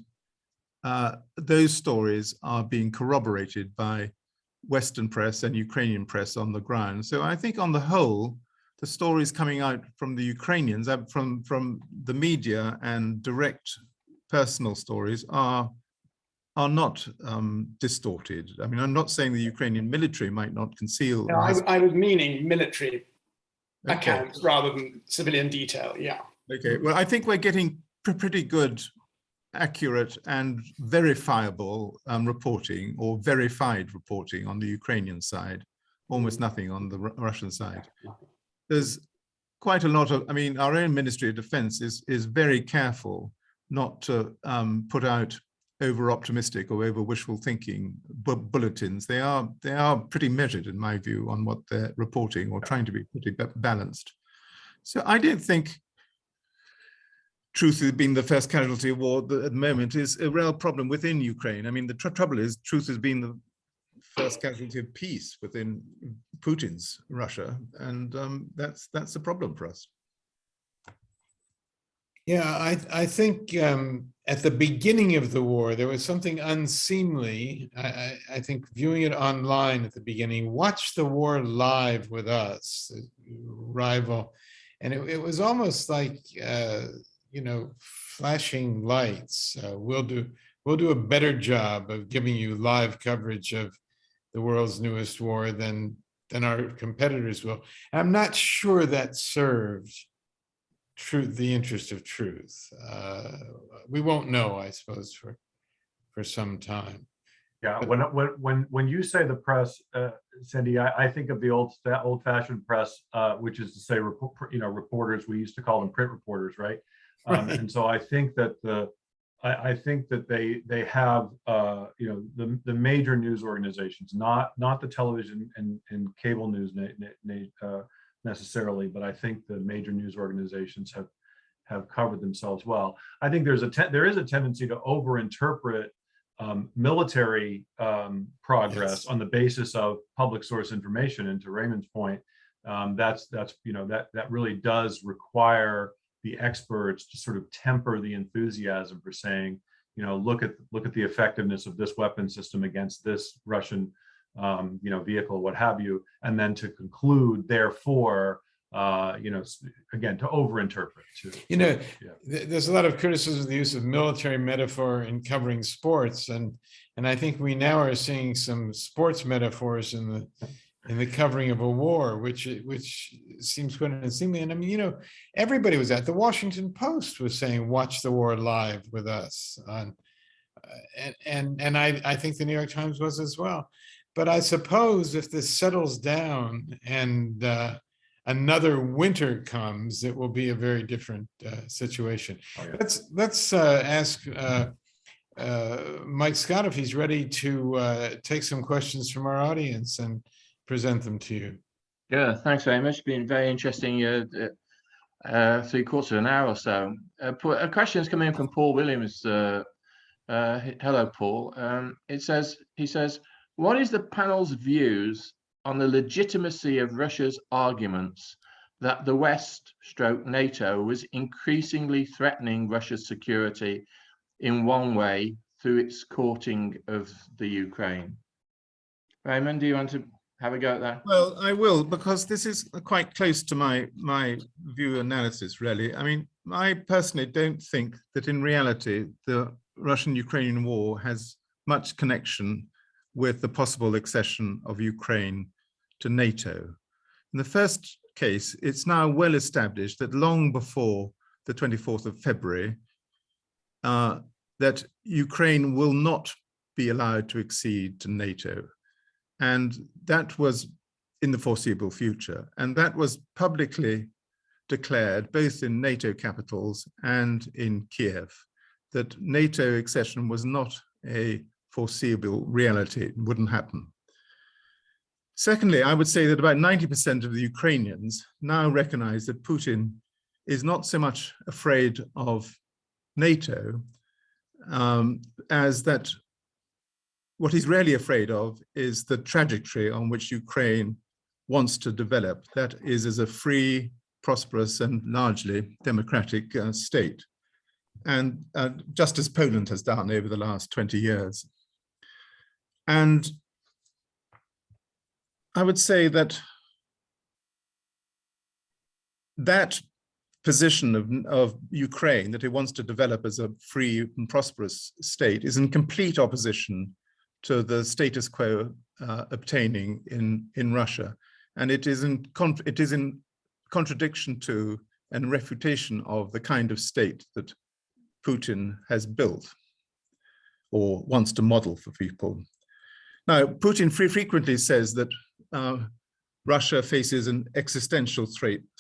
those stories are being corroborated by Western press and Ukrainian press on the ground. So I think on the whole, the stories coming out from the Ukrainians, from the media and direct personal stories are not distorted. I mean, I'm not saying the Ukrainian military might not conceal. No, I was meaning military accounts rather than civilian detail, yeah. Okay, well, I think we're getting pretty good, accurate and verifiable reporting or verified reporting on the Ukrainian side, almost nothing on the Russian side. There's quite a lot of, I mean, our own Ministry of Defense is very careful not to put out over-optimistic or over-wishful thinking bulletins. They are pretty measured, in my view, on what they're reporting or trying to be pretty balanced. So I don't think truth has been the first casualty of war at the moment is a real problem within Ukraine. I mean, the trouble is truth has been the first casualty of peace within Putin's Russia, and that's a problem for us. Yeah, I think at the beginning of the war, there was something unseemly. I think viewing it online at the beginning, watch the war live with us, rival. And it was almost like, you know, flashing lights. We'll do a better job of giving you live coverage of the world's newest war than our competitors will. I'm not sure that served the interest of truth. We won't know, I suppose, for some time. Yeah, when you say the press, Cindy, I think of the old-fashioned press, which is to say, reporters. We used to call them print reporters, right? Right. And so I think that they have the major news organizations, not the television and cable news necessarily, but I think the major news organizations have covered themselves well. I think there is a tendency to overinterpret military progress on the basis of public source information. And to Raymond's point, that really does require the experts to sort of temper the enthusiasm for saying, look at the effectiveness of this weapon system against this Russian vehicle, what have you, and then to conclude, therefore, again, to overinterpret. There's a lot of criticism of the use of military metaphor in covering sports, and I think we now are seeing some sports metaphors in the covering of a war, which seems quite unseemly. And I mean, everybody was at the Washington Post was saying, "Watch the war live with us," and I think the New York Times was as well. But I suppose if this settles down and another winter comes, it will be a very different situation. Oh, yeah. Let's ask Mike Scott if he's ready to take some questions from our audience and present them to you. Yeah, thanks very much. It's been very interesting 3/4 of an hour or so. A question's come in from Paul Williams. Hello, Paul. He says, what is the panel's views on the legitimacy of Russia's arguments that the West / NATO was increasingly threatening Russia's security in one way through its courting of the Ukraine? Raymond, do you want to have a go at that? Well, I will, because this is quite close to my view analysis, really. I mean, I personally don't think that in reality, the Russian-Ukrainian war has much connection with the possible accession of Ukraine to NATO. In the first case, it's now well established that long before the 24th of February, that Ukraine will not be allowed to accede to NATO. And that was in the foreseeable future. And that was publicly declared both in NATO capitals and in Kiev, that NATO accession was not a foreseeable reality. It wouldn't happen. Secondly, I would say that about 90% of the Ukrainians now recognize that Putin is not so much afraid of NATO as that what he's really afraid of is the trajectory on which Ukraine wants to develop. That is as a free, prosperous, and largely democratic state. And just as Poland has done over the last 20 years. And I would say that that position of Ukraine, that it wants to develop as a free and prosperous state, is in complete opposition to the status quo obtaining in Russia. And it is in contradiction to and refutation of the kind of state that Putin has built or wants to model for people. Now, Putin frequently says that Russia faces an existential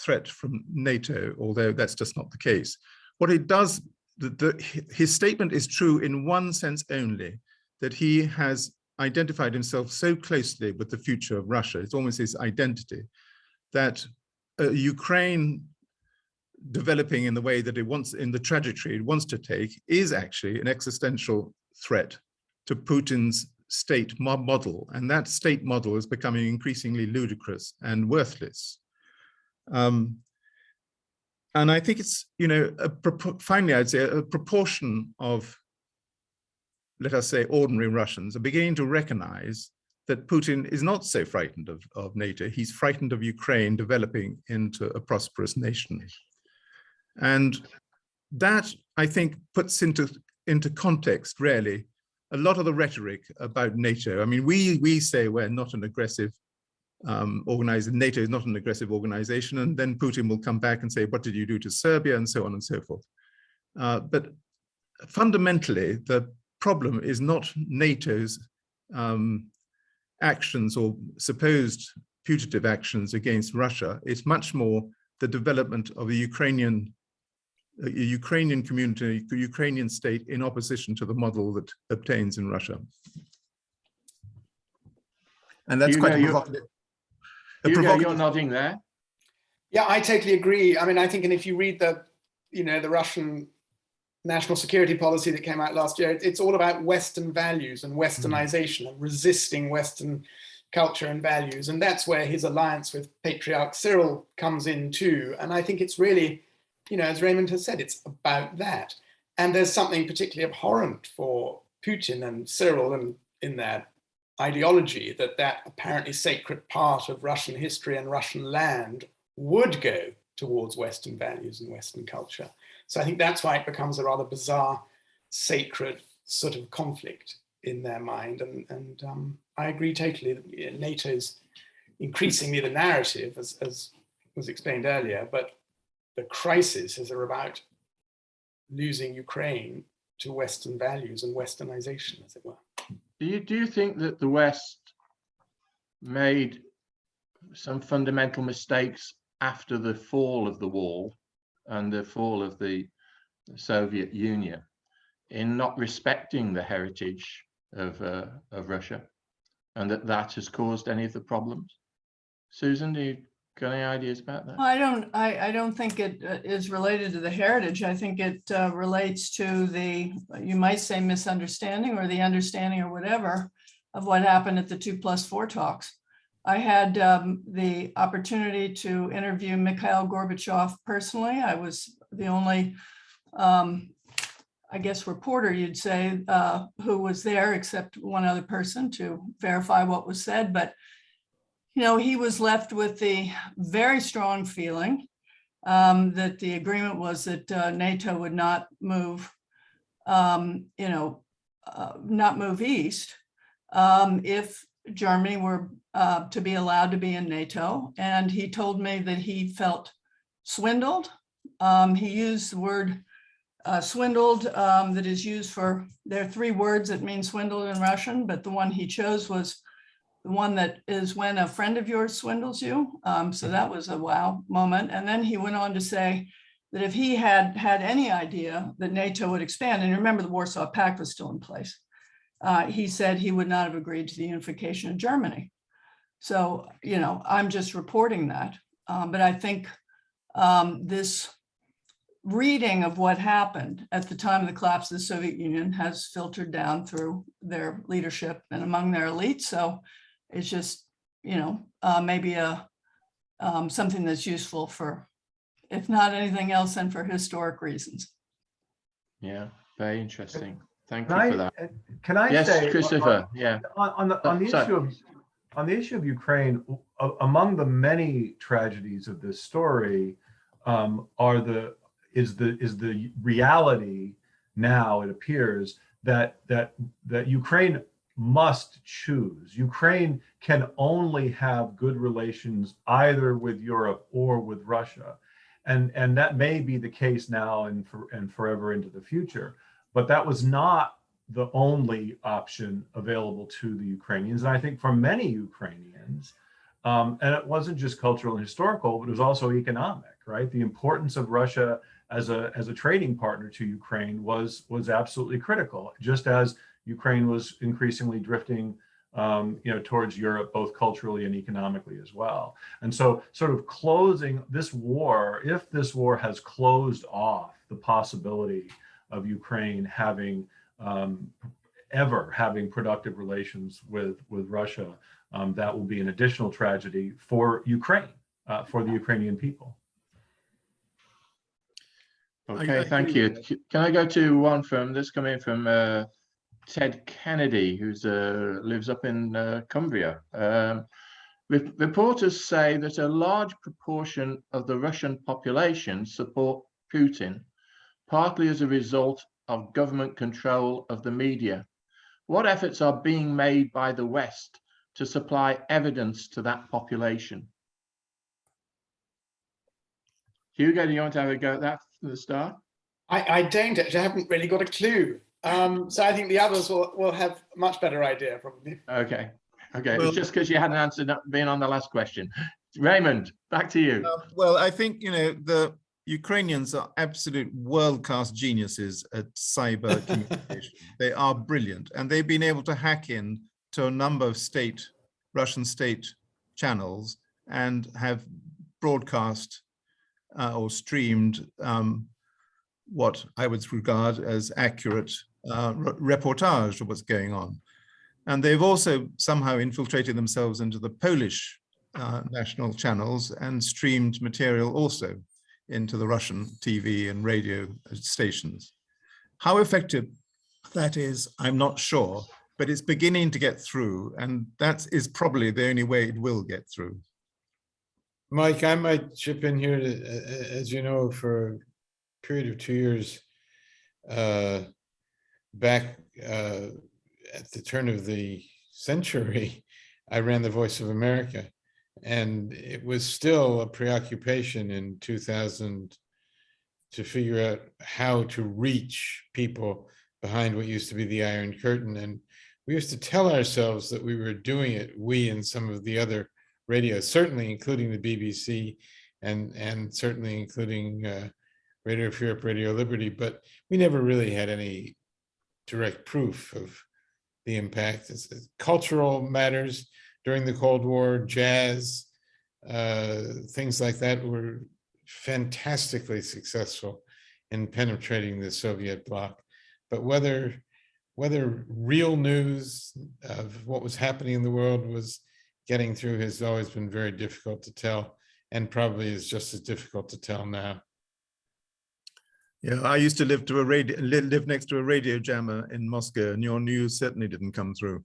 threat from NATO, although that's just not the case. What it does, his statement is true in one sense only, that he has identified himself so closely with the future of Russia, it's almost his identity, that Ukraine developing in the way that it wants, in the trajectory it wants to take, is actually an existential threat to Putin's state model. And that state model is becoming increasingly ludicrous and worthless. And I think it's, you know, finally, I'd say a proportion of, let us say, ordinary Russians are beginning to recognize that Putin is not so frightened of NATO. He's frightened of Ukraine developing into a prosperous nation. And that, I think, puts into context, really, a lot of the rhetoric about NATO. I mean, we say we're not an aggressive organization, NATO is not an aggressive organization, and then Putin will come back and say, what did you do to Serbia, and so on and so forth. But fundamentally, the problem is not NATO's actions or supposed putative actions against Russia. It's much more the development of a Ukrainian community, the Ukrainian state in opposition to the model that obtains in Russia. And that's quite provocative. You're nodding there. Yeah, I totally agree. I mean, I think, and if you read the Russian national security policy that came out last year, it's all about Western values and Westernization and resisting Western culture and values. And that's where his alliance with Patriarch Cyril comes in too. And I think it's really, you know, as Raymond has said, it's about that. And there's something particularly abhorrent for Putin and Cyril and in their ideology that apparently sacred part of Russian history and Russian land would go towards Western values and Western culture. So I think that's why it becomes a rather bizarre, sacred sort of conflict in their mind. And I agree totally that NATO's increasingly the narrative, as was explained earlier, but the crisis is about losing Ukraine to Western values and Westernization, as it were. Do you think that the West made some fundamental mistakes after the fall of the wall and the fall of the Soviet Union in not respecting the heritage of Russia, and that has caused any of the problems Susan, do you got any ideas about that? I don't think it is related to the heritage. I think it relates to the, you might say, misunderstanding or the understanding or whatever of what happened at the 2+4 talks. I had the opportunity to interview Mikhail Gorbachev personally. I was the only, I guess, reporter, you'd say, who was there, except one other person to verify what was said. But, you know, he was left with the very strong feeling that the agreement was that NATO would not move, not move east if Germany were to be allowed to be in NATO. And he told me that he felt swindled. He used the word swindled that is used for, there are 3 words that mean swindled in Russian, but the one he chose was the one that is when a friend of yours swindles you. So that was a wow moment. And then he went on to say that if he had had any idea that NATO would expand, and remember the Warsaw Pact was still in place, he said he would not have agreed to the unification of Germany. So, you know, I'm just reporting that. But I think this reading of what happened at the time of the collapse of the Soviet Union has filtered down through their leadership and among their elites. So it's just, you know, maybe something that's useful for, if not anything else, then for historic reasons. Yeah, very interesting. Thank you for that. Can I Yes, say, Christopher? Yeah. on the issue of Ukraine, among the many tragedies of this story, is the reality now, it appears, that Ukraine must choose. Ukraine can only have good relations either with Europe or with Russia, and that may be the case now and forever into the future. But that was not the only option available to the Ukrainians, and I think for many Ukrainians, and it wasn't just cultural and historical, but it was also economic, right? The importance of Russia as a trading partner to Ukraine was absolutely critical, just as Ukraine was increasingly drifting towards Europe, both culturally and economically as well. And so sort of closing this war, if this war has closed off the possibility of Ukraine having having productive relations with Russia, that will be an additional tragedy for Ukraine, for the Ukrainian people. Okay, thank you. Can I go to one from this coming from Ted Kennedy, who lives up in Cumbria. Reporters say that a large proportion of the Russian population support Putin, partly as a result of government control of the media. What efforts are being made by the West to supply evidence to that population? Hugo, do you want to have a go at that from the start? I don't actually. I haven't really got a clue. So I think the others will have a much better idea, probably. Okay. Okay. Well, it's just because you hadn't answered being on the last question. Raymond, back to you. Well, I think, the Ukrainians are absolute world-class geniuses at cyber communication. They are brilliant, and they've been able to hack in to a number of Russian state channels and have broadcast or streamed what I would regard as accurate reportage of what's going on. And they've also somehow infiltrated themselves into the Polish national channels and streamed material also into the Russian TV and radio stations. How effective that is, I'm not sure, but it's beginning to get through, and that is probably the only way it will get through. Mike, I might chip in here. As you know, for a period of 2 years back at the turn of the century, I ran the Voice of America, and it was still a preoccupation in 2000 to figure out how to reach people behind what used to be the Iron Curtain. And we used to tell ourselves that we were doing it, we and some of the other radios, certainly including the BBC and certainly including Radio Free Europe, Radio Liberty, but we never really had any direct proof of the impact. It's cultural matters during the Cold War, jazz, things like that were fantastically successful in penetrating the Soviet bloc. But whether real news of what was happening in the world was getting through has always been very difficult to tell, and probably is just as difficult to tell now. Yeah, I used to live next to a radio jammer in Moscow, and your news certainly didn't come through.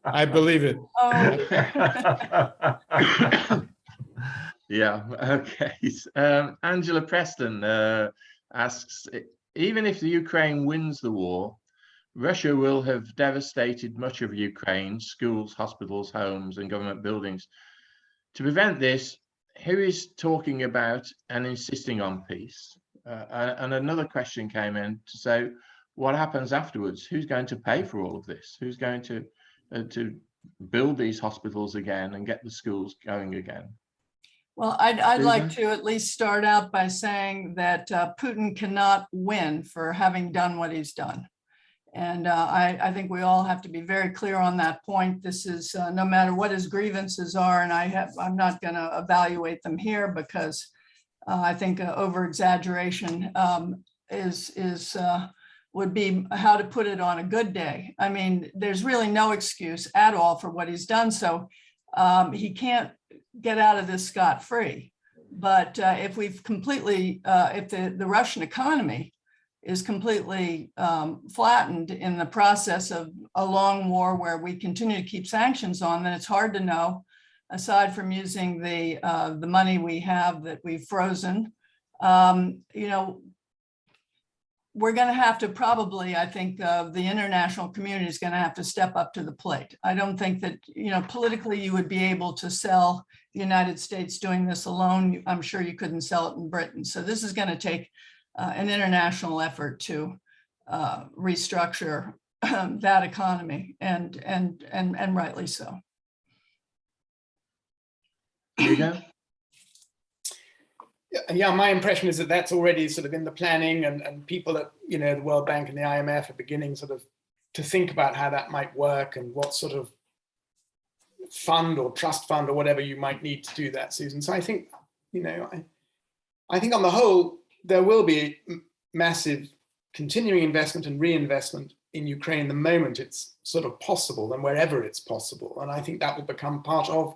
I believe it. Oh, Yeah, okay. Angela Preston asks, even if the Ukraine wins the war, Russia will have devastated much of Ukraine, schools, hospitals, homes, and government buildings. To prevent this, who is talking about and insisting on peace? And another question came in to say, what happens afterwards? Who's going to pay for all of this? Who's going to build these hospitals again and get the schools going again? well, I'd like to at least start out by saying that Putin cannot win for having done what he's done. And I think we all have to be very clear on that point. This is no matter what his grievances are, and I'm not going to evaluate them here because I think over exaggeration would be how to put it on a good day. I mean, there's really no excuse at all for what he's done. So he can't get out of this scot-free. But if we've completely, if the Russian economy is completely flattened in the process of a long war where we continue to keep sanctions on, then it's hard to know, aside from using the money we have that we've frozen, you know, we're going to have to probably, I think, the international community is going to have to step up to the plate. I don't think that, you know, politically you would be able to sell the United States doing this alone. I'm sure you couldn't sell it in Britain. So this is going to take an international effort to restructure that economy, and rightly so. Hugo? Yeah, my impression is that that's already sort of in the planning, and people at, you know, the World Bank and the IMF are beginning sort of to think about how that might work and what sort of fund or trust fund or whatever you might need to do that, Susan. So I think, you know, I think on the whole, there will be massive continuing investment and reinvestment in Ukraine the moment it's sort of possible and wherever it's possible. And I think that will become part of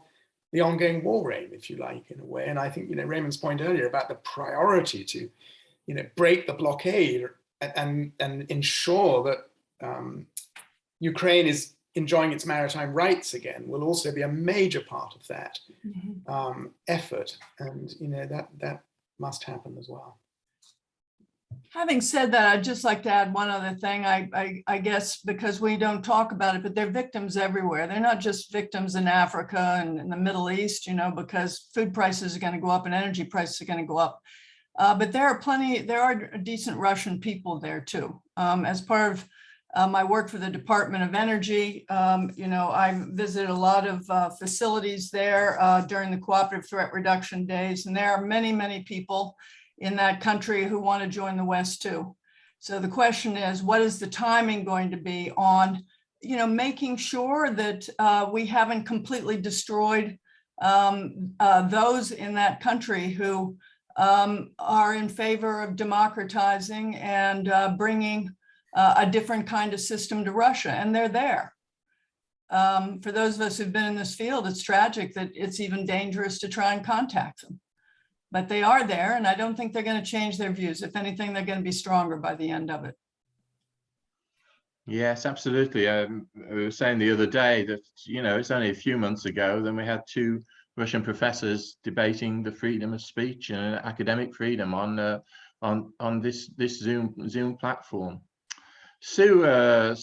the ongoing war aim, if you like, in a way. And I think, you know, Raymond's point earlier about the priority to, you know, break the blockade and ensure that Ukraine is enjoying its maritime rights again will also be a major part of that effort. And, you know, that must happen as well. Having said that, I'd just like to add one other thing. I guess because we don't talk about it, but they're victims everywhere. They're not just victims in Africa and in the Middle East, you know, because food prices are going to go up and energy prices are going to go up. But there are decent Russian people there too. As part of my work for the Department of Energy, you know, I visited a lot of facilities there during the cooperative threat reduction days, and there are many, many people in that country who want to join the West too. So the question is, what is the timing going to be on, you know, making sure that we haven't completely destroyed those in that country who are in favor of democratizing and bringing a different kind of system to Russia, and they're there. For those of us who've been in this field, it's tragic that it's even dangerous to try and contact them. But they are there, and I don't think they're going to change their views. If anything, they're going to be stronger by the end of it. Yes, absolutely. We were saying the other day that, you know, it's only a few months ago, then we had two Russian professors debating the freedom of speech and academic freedom on this Zoom platform. Sue, I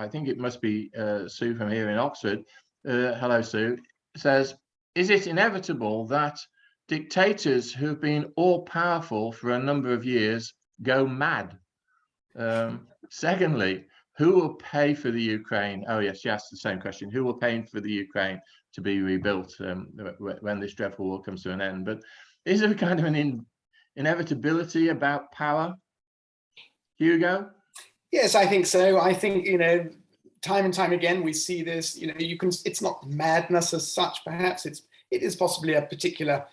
think it must be Sue from here in Oxford. Hello, Sue. Says, is it inevitable that dictators who've been all powerful for a number of years go mad? Secondly, who will pay for the Ukraine? Oh yes, she asked the same question. Who will pay for the Ukraine to be rebuilt when this dreadful war comes to an end? But is there kind of an inevitability about power? Hugo? Yes, I think so. I think, you know, time and time again, we see this, it's not madness as such, perhaps it is possibly a particular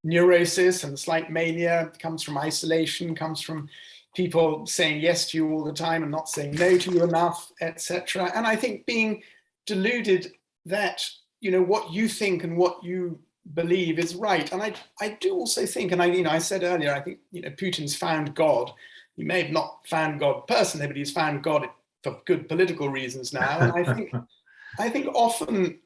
neurosis and slight mania. It comes from isolation, comes from people saying yes to you all the time and not saying no to you enough, etc. And I think being deluded that, what you think and what you believe is right. And I do also think, and I said earlier, I think, Putin's found God. He may have not found God personally, but he's found God for good political reasons now. And I think often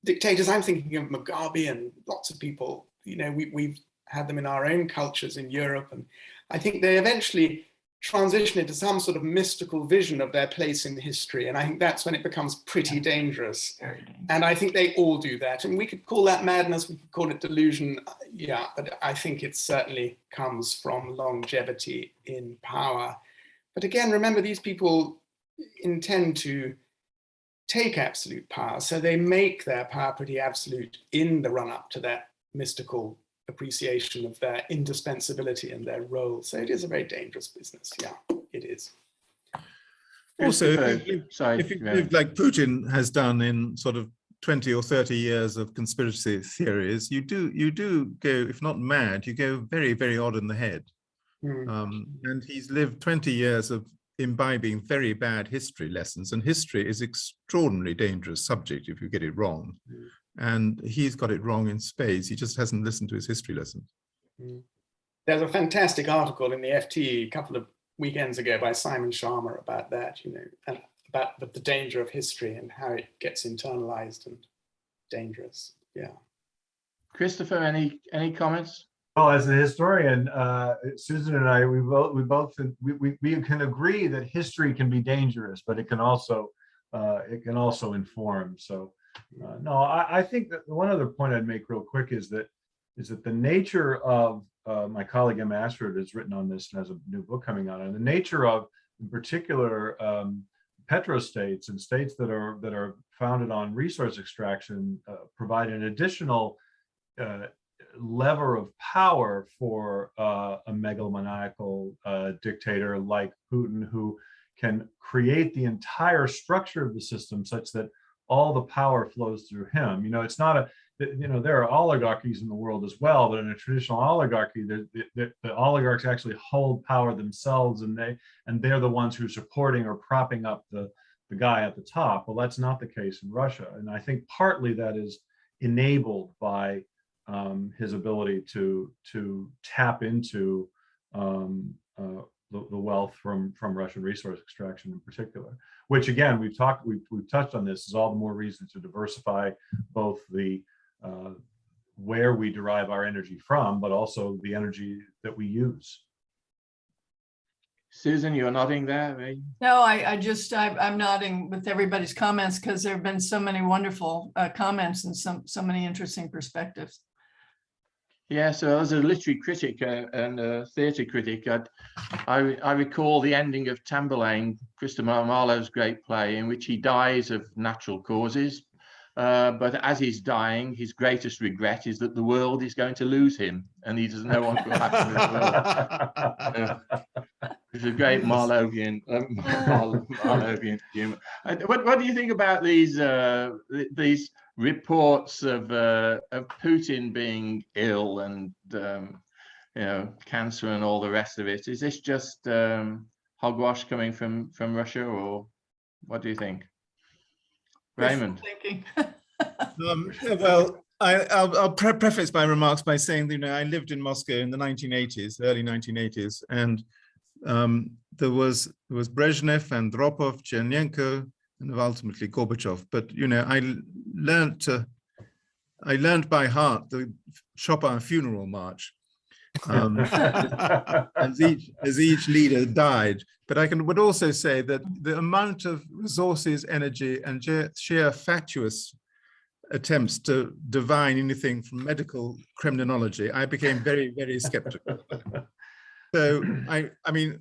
dictators, I'm thinking of Mugabe and lots of people, we've had them in our own cultures in Europe. And I think they eventually transition into some sort of mystical vision of their place in history. And I think that's when it becomes pretty dangerous. Very dangerous. And I think they all do that. And we could call that madness, we could call it delusion. Yeah, but I think it certainly comes from longevity in power. But again, remember, these people intend to take absolute power. So they make their power pretty absolute in the run up to that mystical appreciation of their indispensability and their role. So it is a very dangerous business. Yeah, it is. Also, if you yeah. live like Putin has done in sort of 20 or 30 years of conspiracy theories, you do go, if not mad, you go very, very odd in the head. And he's lived 20 years of imbibing very bad history lessons, and history is extraordinarily dangerous subject if you get it wrong. And he's got it wrong in spades. He just hasn't listened to his history lessons. There's a fantastic article in the FT a couple of weekends ago by Simon Sharma about that, and about the danger of history and how it gets internalized and dangerous. Yeah. Christopher, any comments? Well, as a historian, Susan and I, we can agree that history can be dangerous, but it can also inform. So, no, I think that one other point I'd make real quick is that the nature of my colleague Emma Ashford has written on this and has a new book coming out, and the nature of, in particular, petrostates and states that are founded on resource extraction provide an additional lever of power for a megalomaniacal dictator like Putin, who can create the entire structure of the system such that all the power flows through him. It's not there are oligarchies in the world as well, but in a traditional oligarchy, the oligarchs actually hold power themselves, and they're the ones who are supporting or propping up the guy at the top. Well, that's not the case in Russia, and I think partly that is enabled by his ability to tap into the wealth from Russian resource extraction in particular, which again we've touched on. This is all the more reason to diversify both the where we derive our energy from, but also the energy that we use. Susan, you're nodding there, right? No, I'm nodding with everybody's comments because there have been so many wonderful comments and so many interesting perspectives. Yeah, so as a literary critic and a theatre critic, I recall the ending of Tamburlaine, Christopher Marlowe's great play, in which he dies of natural causes. But as he's dying, his greatest regret is that the world is going to lose him, and he doesn't know what will happen to the world. It's a great Marlowean humor. What do you think about these reports of Putin being ill and cancer and all the rest of it? Is this just hogwash coming from Russia, or what do you think? Raymond. Well, I'll preface my remarks by saying that I lived in Moscow in the 1980s, early 1980s, and there was Brezhnev, Andropov, Chernenko, and ultimately Gorbachev. But I learned by heart the Chopin funeral march as each leader died. But I would also say that the amount of resources, energy, and sheer fatuous attempts to divine anything from medical criminology, I became very, very skeptical. So I mean,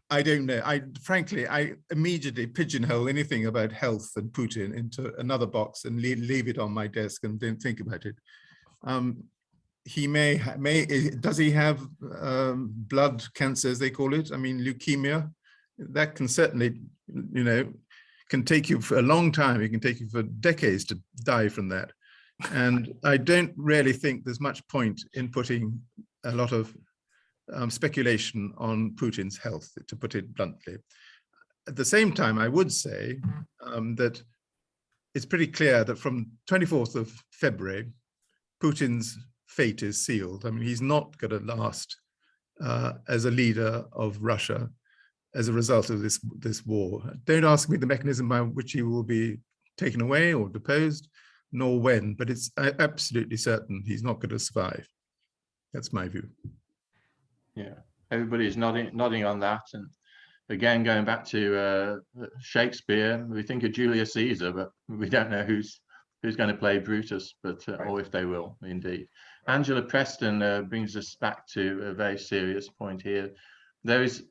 I don't know. Frankly, I immediately pigeonhole anything about health and Putin into another box and leave it on my desk and don't think about it. He does he have blood cancer, as they call it? I mean, leukemia. That can certainly you know, can take you for a long time. It can take you for decades to die from that. And I don't really think there's much point in putting a lot of speculation on Putin's health, to put it bluntly. At the same time, I would say that it's pretty clear that from 24th of February, Putin's fate is sealed. I mean, he's not going to last as a leader of Russia as a result of this war. Don't ask me the mechanism by which he will be taken away or deposed, nor when, but it's absolutely certain he's not going to survive. That's my view. Yeah, everybody's nodding on that. And again, going back to Shakespeare, we think of Julius Caesar, but we don't know who's going to play Brutus, but or if they will, indeed. Angela Preston brings us back to a very serious point here. There is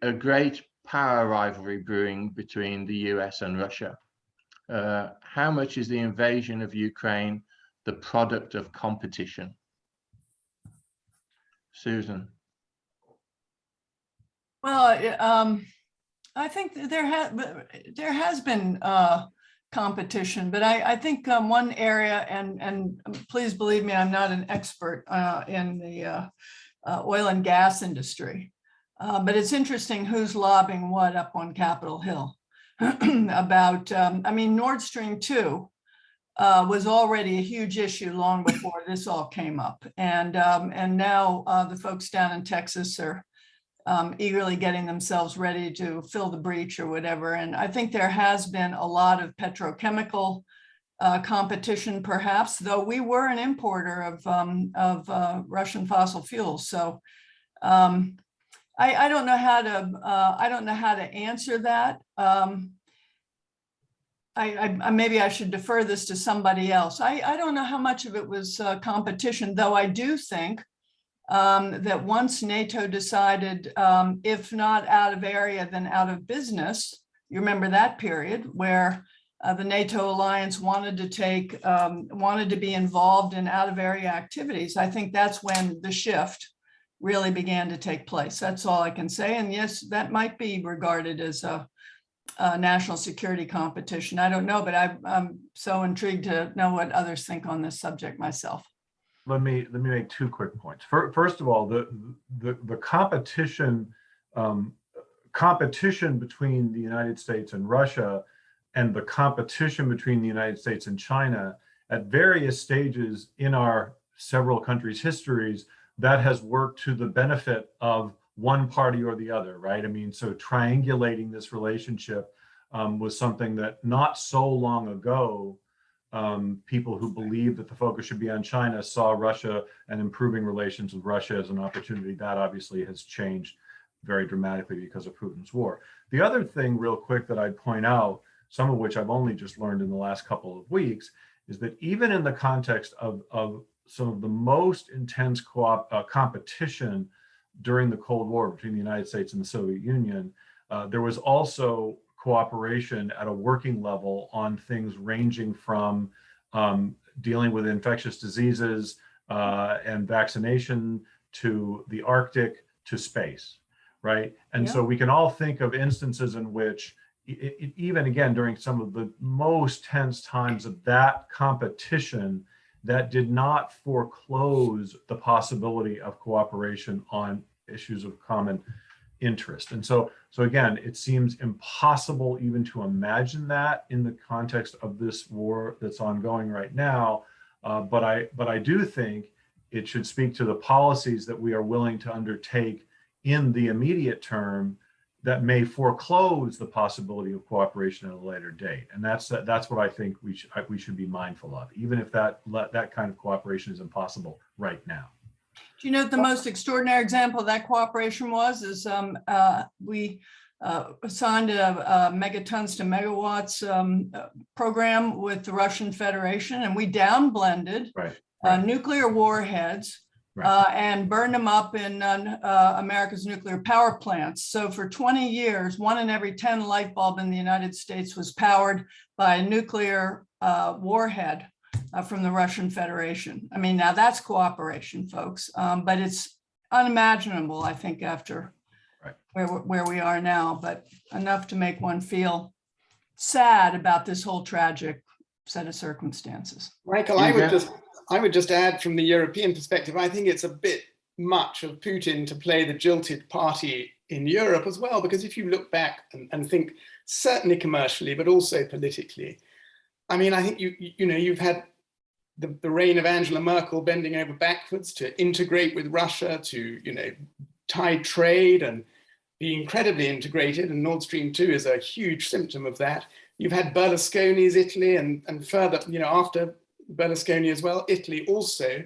a great power rivalry brewing between the US and Russia. How much is the invasion of Ukraine the product of competition? Susan. Well, I think there has been competition, but I think one area, and please believe me, I'm not an expert in the oil and gas industry, but it's interesting who's lobbying what up on Capitol Hill about, I mean, Nord Stream 2 was already a huge issue long before this all came up. And now the folks down in Texas are eagerly getting themselves ready to fill the breach or whatever. And I think there has been a lot of petrochemical competition, perhaps, though we were an importer of Russian fossil fuels. So I don't know how to answer that. Maybe I should defer this to somebody else. I don't know how much of it was competition, though I do think that once NATO decided, if not out of area, then out of business, you remember that period where the NATO alliance wanted to be involved in out of area activities. I think that's when the shift really began to take place. That's all I can say. And yes, that might be regarded as a national security competition. I don't know, but I'm so intrigued to know what others think on this subject myself. Let me make two quick points. First of all, the competition between the United States and Russia, and the competition between the United States and China at various stages in our several countries' histories, that has worked to the benefit of one party or the other, right? I mean, so triangulating this relationship was something that not so long ago, people who believed that the focus should be on China saw Russia and improving relations with Russia as an opportunity. That obviously has changed very dramatically because of Putin's war. The other thing real quick that I'd point out, some of which I've only just learned in the last couple of weeks, is that even in the context of some of the most intense competition during the Cold War between the United States and the Soviet Union, there was also cooperation at a working level on things ranging from dealing with infectious diseases and vaccination to the Arctic to space, right? And so we can all think of instances in which even again, during some of the most tense times of that competition, that did not foreclose the possibility of cooperation on issues of common interest. And so again, it seems impossible even to imagine that in the context of this war that's ongoing right now. But I do think it should speak to the policies that we are willing to undertake in the immediate term that may foreclose the possibility of cooperation at a later date. And that's what I think we should be mindful of, even if that kind of cooperation is impossible right now. Do you know what the most extraordinary example of that cooperation was? We signed a megatons to megawatts program with the Russian Federation, and we downblended nuclear warheads and burned them up in America's nuclear power plants. So for 20 years, 1 in every 10 light bulb in the United States was powered by a nuclear warhead from the Russian Federation. I mean, now that's cooperation, folks, but it's unimaginable, I think, after where we are now, but enough to make one feel sad about this whole tragic set of circumstances. Michael, I would just add from the European perspective, I think it's a bit much of Putin to play the jilted party in Europe as well, because if you look back and think certainly commercially, but also politically, I mean, I think you've had the reign of Angela Merkel bending over backwards to integrate with Russia, to tie trade and be incredibly integrated, and Nord Stream 2 is a huge symptom of that. You've had Berlusconi's Italy, and further, after Berlusconi as well, Italy also,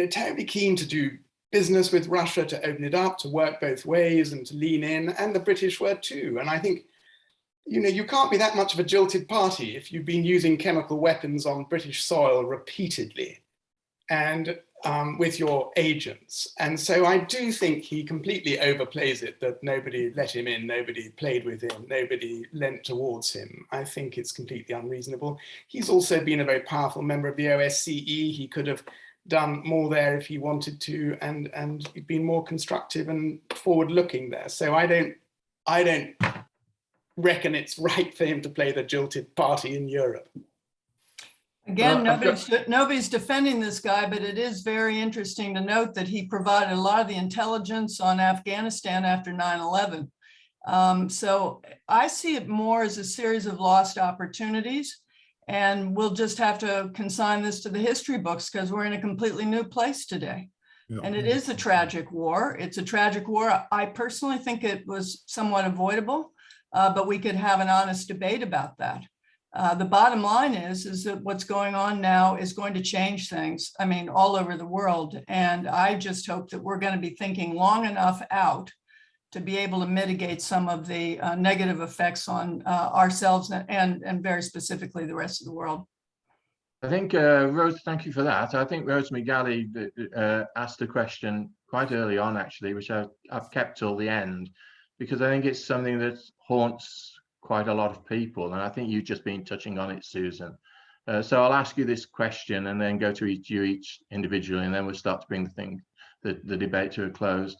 terribly keen to do business with Russia, to open it up, to work both ways and to lean in, and the British were too. And I think, you can't be that much of a jilted party if you've been using chemical weapons on British soil repeatedly and with your agents. And so I do think he completely overplays it, that nobody let him in, nobody played with him, nobody leant towards him. I think it's completely unreasonable. He's also been a very powerful member of the OSCE. He could have done more there if he wanted to, and been more constructive and forward-looking there. So I don't reckon it's right for him to play the jilted party in Europe. Again, nobody's defending this guy, but it is very interesting to note that he provided a lot of the intelligence on Afghanistan after 9/11. So I see it more as a series of lost opportunities, and we'll just have to consign this to the history books because we're in a completely new place today. Yeah. And it is a tragic war. It's a tragic war. I personally think it was somewhat avoidable, but we could have an honest debate about that. The bottom line is that what's going on now is going to change things, I mean, all over the world. And I just hope that we're going to be thinking long enough out to be able to mitigate some of the negative effects on ourselves and very specifically the rest of the world. I think, Rose, thank you for that. I think Rose McGalley asked a question quite early on, actually, which I've kept till the end, because I think it's something that haunts quite a lot of people. And I think you've just been touching on it, Susan. So I'll ask you this question and then go to each individually, and then we'll start to bring the debate to a close.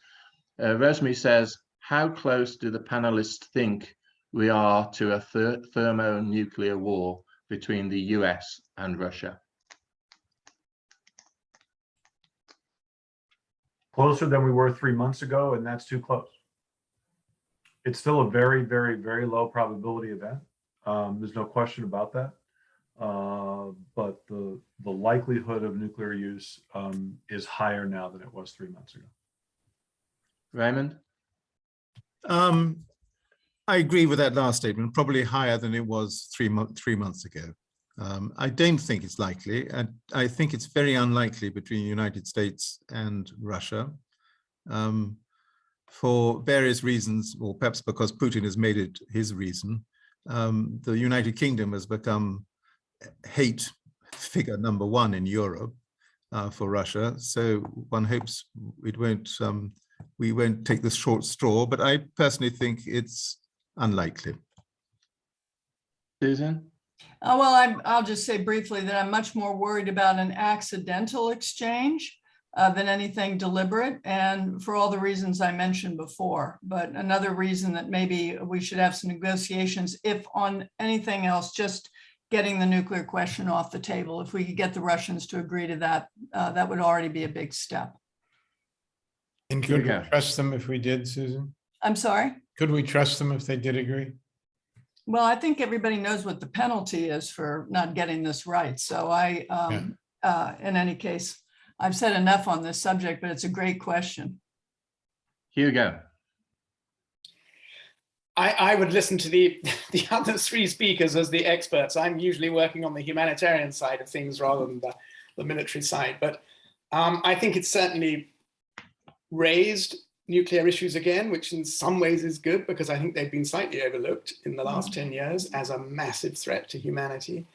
Rosemary says, how close do the panelists think we are to a thermonuclear war between the US and Russia? Closer than we were 3 months ago, and that's too close. It's still a very, very, very low probability event. There's no question about that. But the likelihood of nuclear use is higher now than it was 3 months ago. Raymond? I agree with that last statement, probably higher than it was 3 months ago. I don't think it's likely. I think it's very unlikely between the United States and Russia. For various reasons, or perhaps because Putin has made it his reason. The United Kingdom has become hate figure number one in Europe for Russia. So one hopes we won't take the short straw, but I personally think it's unlikely. Susan? Well, I'll just say briefly that I'm much more worried about an accidental exchange than anything deliberate, and for all the reasons I mentioned before. But another reason that maybe we should have some negotiations, if on anything else, just getting the nuclear question off the table. If we could get the Russians to agree to that, that would already be a big step. And could we trust them if we did, Susan? I'm sorry? Could we trust them if they did agree? Well, I think everybody knows what the penalty is for not getting this right. So in any case, I've said enough on this subject, but it's a great question. Hugo. I would listen to the other three speakers as the experts. I'm usually working on the humanitarian side of things rather than the military side. But I think it's certainly raised nuclear issues again, which in some ways is good because I think they've been slightly overlooked in the last 10 years as a massive threat to humanity.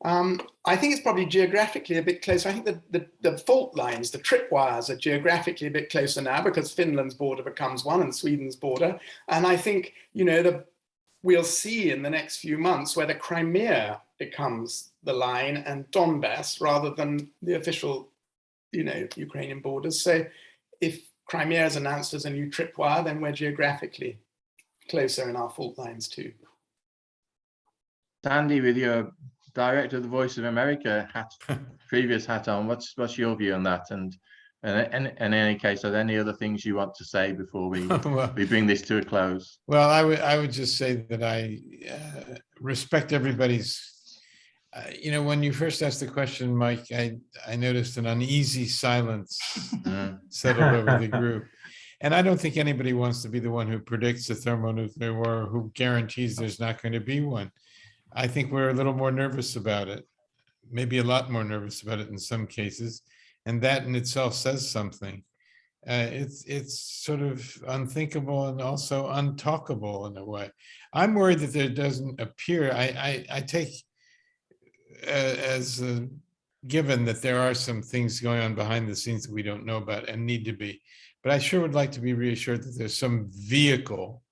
I think it's probably geographically a bit closer. I think the fault lines, the tripwires are geographically a bit closer now because Finland's border becomes one and Sweden's border. And I think, we'll see in the next few months whether Crimea becomes the line and Donbass rather than the official, Ukrainian borders. So if Crimea is announced as a new tripwire, then we're geographically closer in our fault lines too. Sandy, with your director of the Voice of America hat, previous hat on, what's your view on that? And in any case, are there any other things you want to say before we Well, we bring this to a close? well, I would just say that I respect everybody's. When you first asked the question, Mike, I noticed an uneasy silence settled over the group. And I don't think anybody wants to be the one who predicts a thermonuclear war or who guarantees there's not going to be one. I think we're a little more nervous about it, maybe a lot more nervous about it in some cases. And that in itself says something. It's sort of unthinkable and also untalkable in a way. I'm worried that there doesn't appear, I take as a given that there are some things going on behind the scenes that we don't know about and need to be. But I sure would like to be reassured that there's some vehicle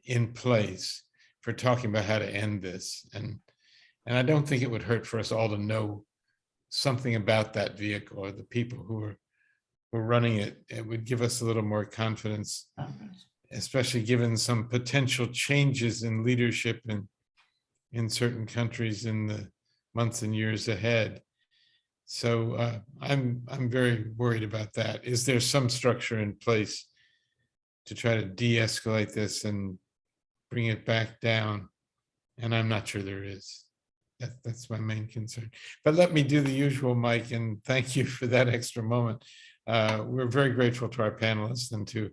in place for talking about how to end this. And I don't think it would hurt for us all to know something about that vehicle or the people who are running it. It would give us a little more confidence, especially given some potential changes in leadership in certain countries in the months and years ahead. So I'm very worried about that. Is there some structure in place to try to de-escalate this and bring it back down? And I'm not sure there is. That's my main concern. But let me do the usual, Mike, and thank you for that extra moment. We're very grateful to our panelists and to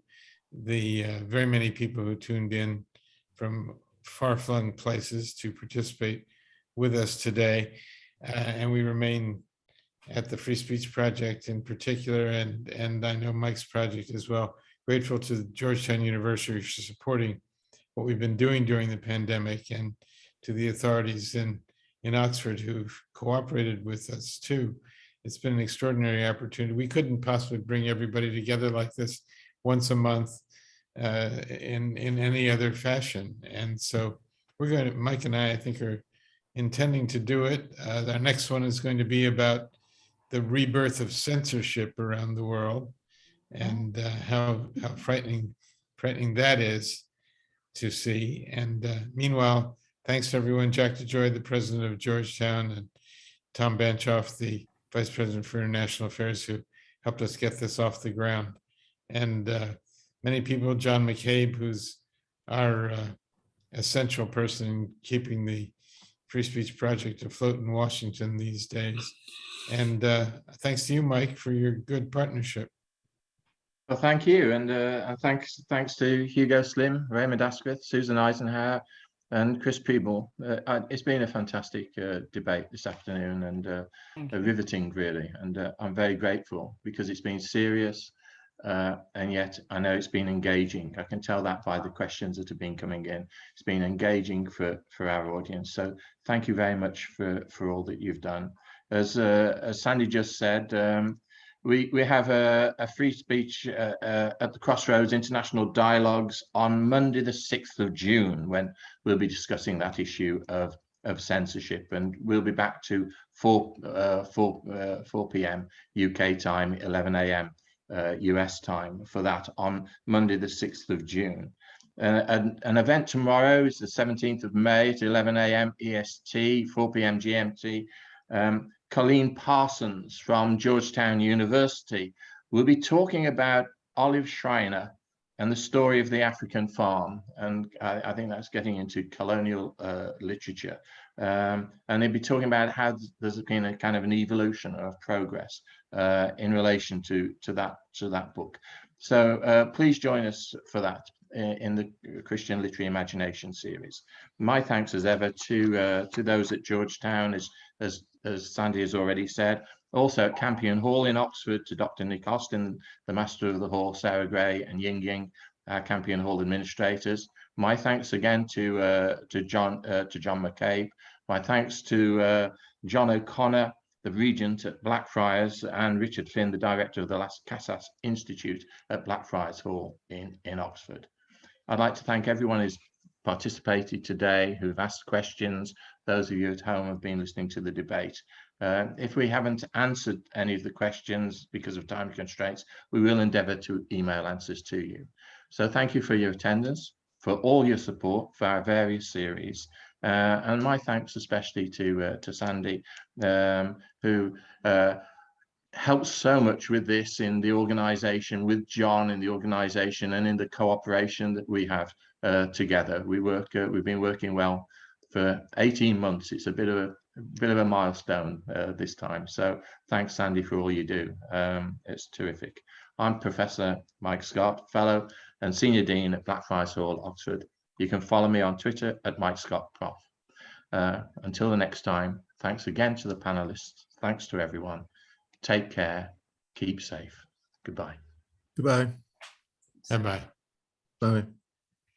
the very many people who tuned in from far-flung places to participate with us today. And we remain at the Free Speech Project in particular, and I know Mike's project as well. Grateful to Georgetown University for supporting what we've been doing during the pandemic, and to the authorities in Oxford who've cooperated with us too. It's been an extraordinary opportunity. We couldn't possibly bring everybody together like this once a month in any other fashion. And so we're going to, Mike and I think, are intending to do it. Our next one is going to be about the rebirth of censorship around the world, and how frightening that is to see. And meanwhile, thanks to everyone, Jack DeJoy, the president of Georgetown, and Tom Banchoff, the vice president for international affairs, who helped us get this off the ground. And many people, John McCabe, who's our essential person in keeping the Free Speech Project afloat in Washington these days. And thanks to you, Mike, for your good partnership. Well, thank you, and thanks to Hugo Slim, Raymond Asquith, Susan Eisenhower, and Chris Peeble. It's been a fantastic debate this afternoon, and riveting, really. And I'm very grateful, because it's been serious, and yet I know it's been engaging. I can tell that by the questions that have been coming in. It's been engaging for our audience. So thank you very much for all that you've done. As Sandy just said, we have a free speech at the Crossroads International Dialogues on Monday, the 6th of June, when we'll be discussing that issue of censorship, and we'll be back to 4 p.m. UK time, 11 a.m. US time for that on Monday, the 6th of June. An event tomorrow is the 17th of May at 11 a.m. EST, 4 p.m. GMT. Colleen Parsons from Georgetown University will be talking about Olive Schreiner and the story of the African farm. And I think that's getting into colonial literature. And they'll be talking about how there's been a kind of an evolution of progress in relation to that book. So please join us for that in the Christian Literary Imagination series. My thanks as ever to those at Georgetown, as Sandy has already said. Also at Campion Hall in Oxford, to Dr. Nick Austin, the Master of the Hall, Sarah Gray, and Ying Ying, our Campion Hall administrators. My thanks again to John McCabe. My thanks to John O'Connor, the Regent at Blackfriars, and Richard Finn, the Director of the Las Casas Institute at Blackfriars Hall in Oxford. I'd like to thank everyone who's participated today, who've asked questions. Those of you at home have been listening to the debate. If we haven't answered any of the questions because of time constraints, we will endeavour to email answers to you. So thank you for your attendance, for all your support for our various series, and my thanks especially to Sandy, who helps so much with this in the organisation, with John in the organisation, and in the cooperation that we have together. We've been working well for 18 months. It's a bit of a milestone this time. So thanks, Sandy, for all you do. It's terrific. I'm Professor Mike Scott, Fellow and Senior Dean at Blackfriars Hall, Oxford. You can follow me on Twitter at Mike Scott Prof. Until the next time, thanks again to the panelists. Thanks to everyone. Take care. Keep safe. Goodbye. Goodbye. Bye-bye. Bye.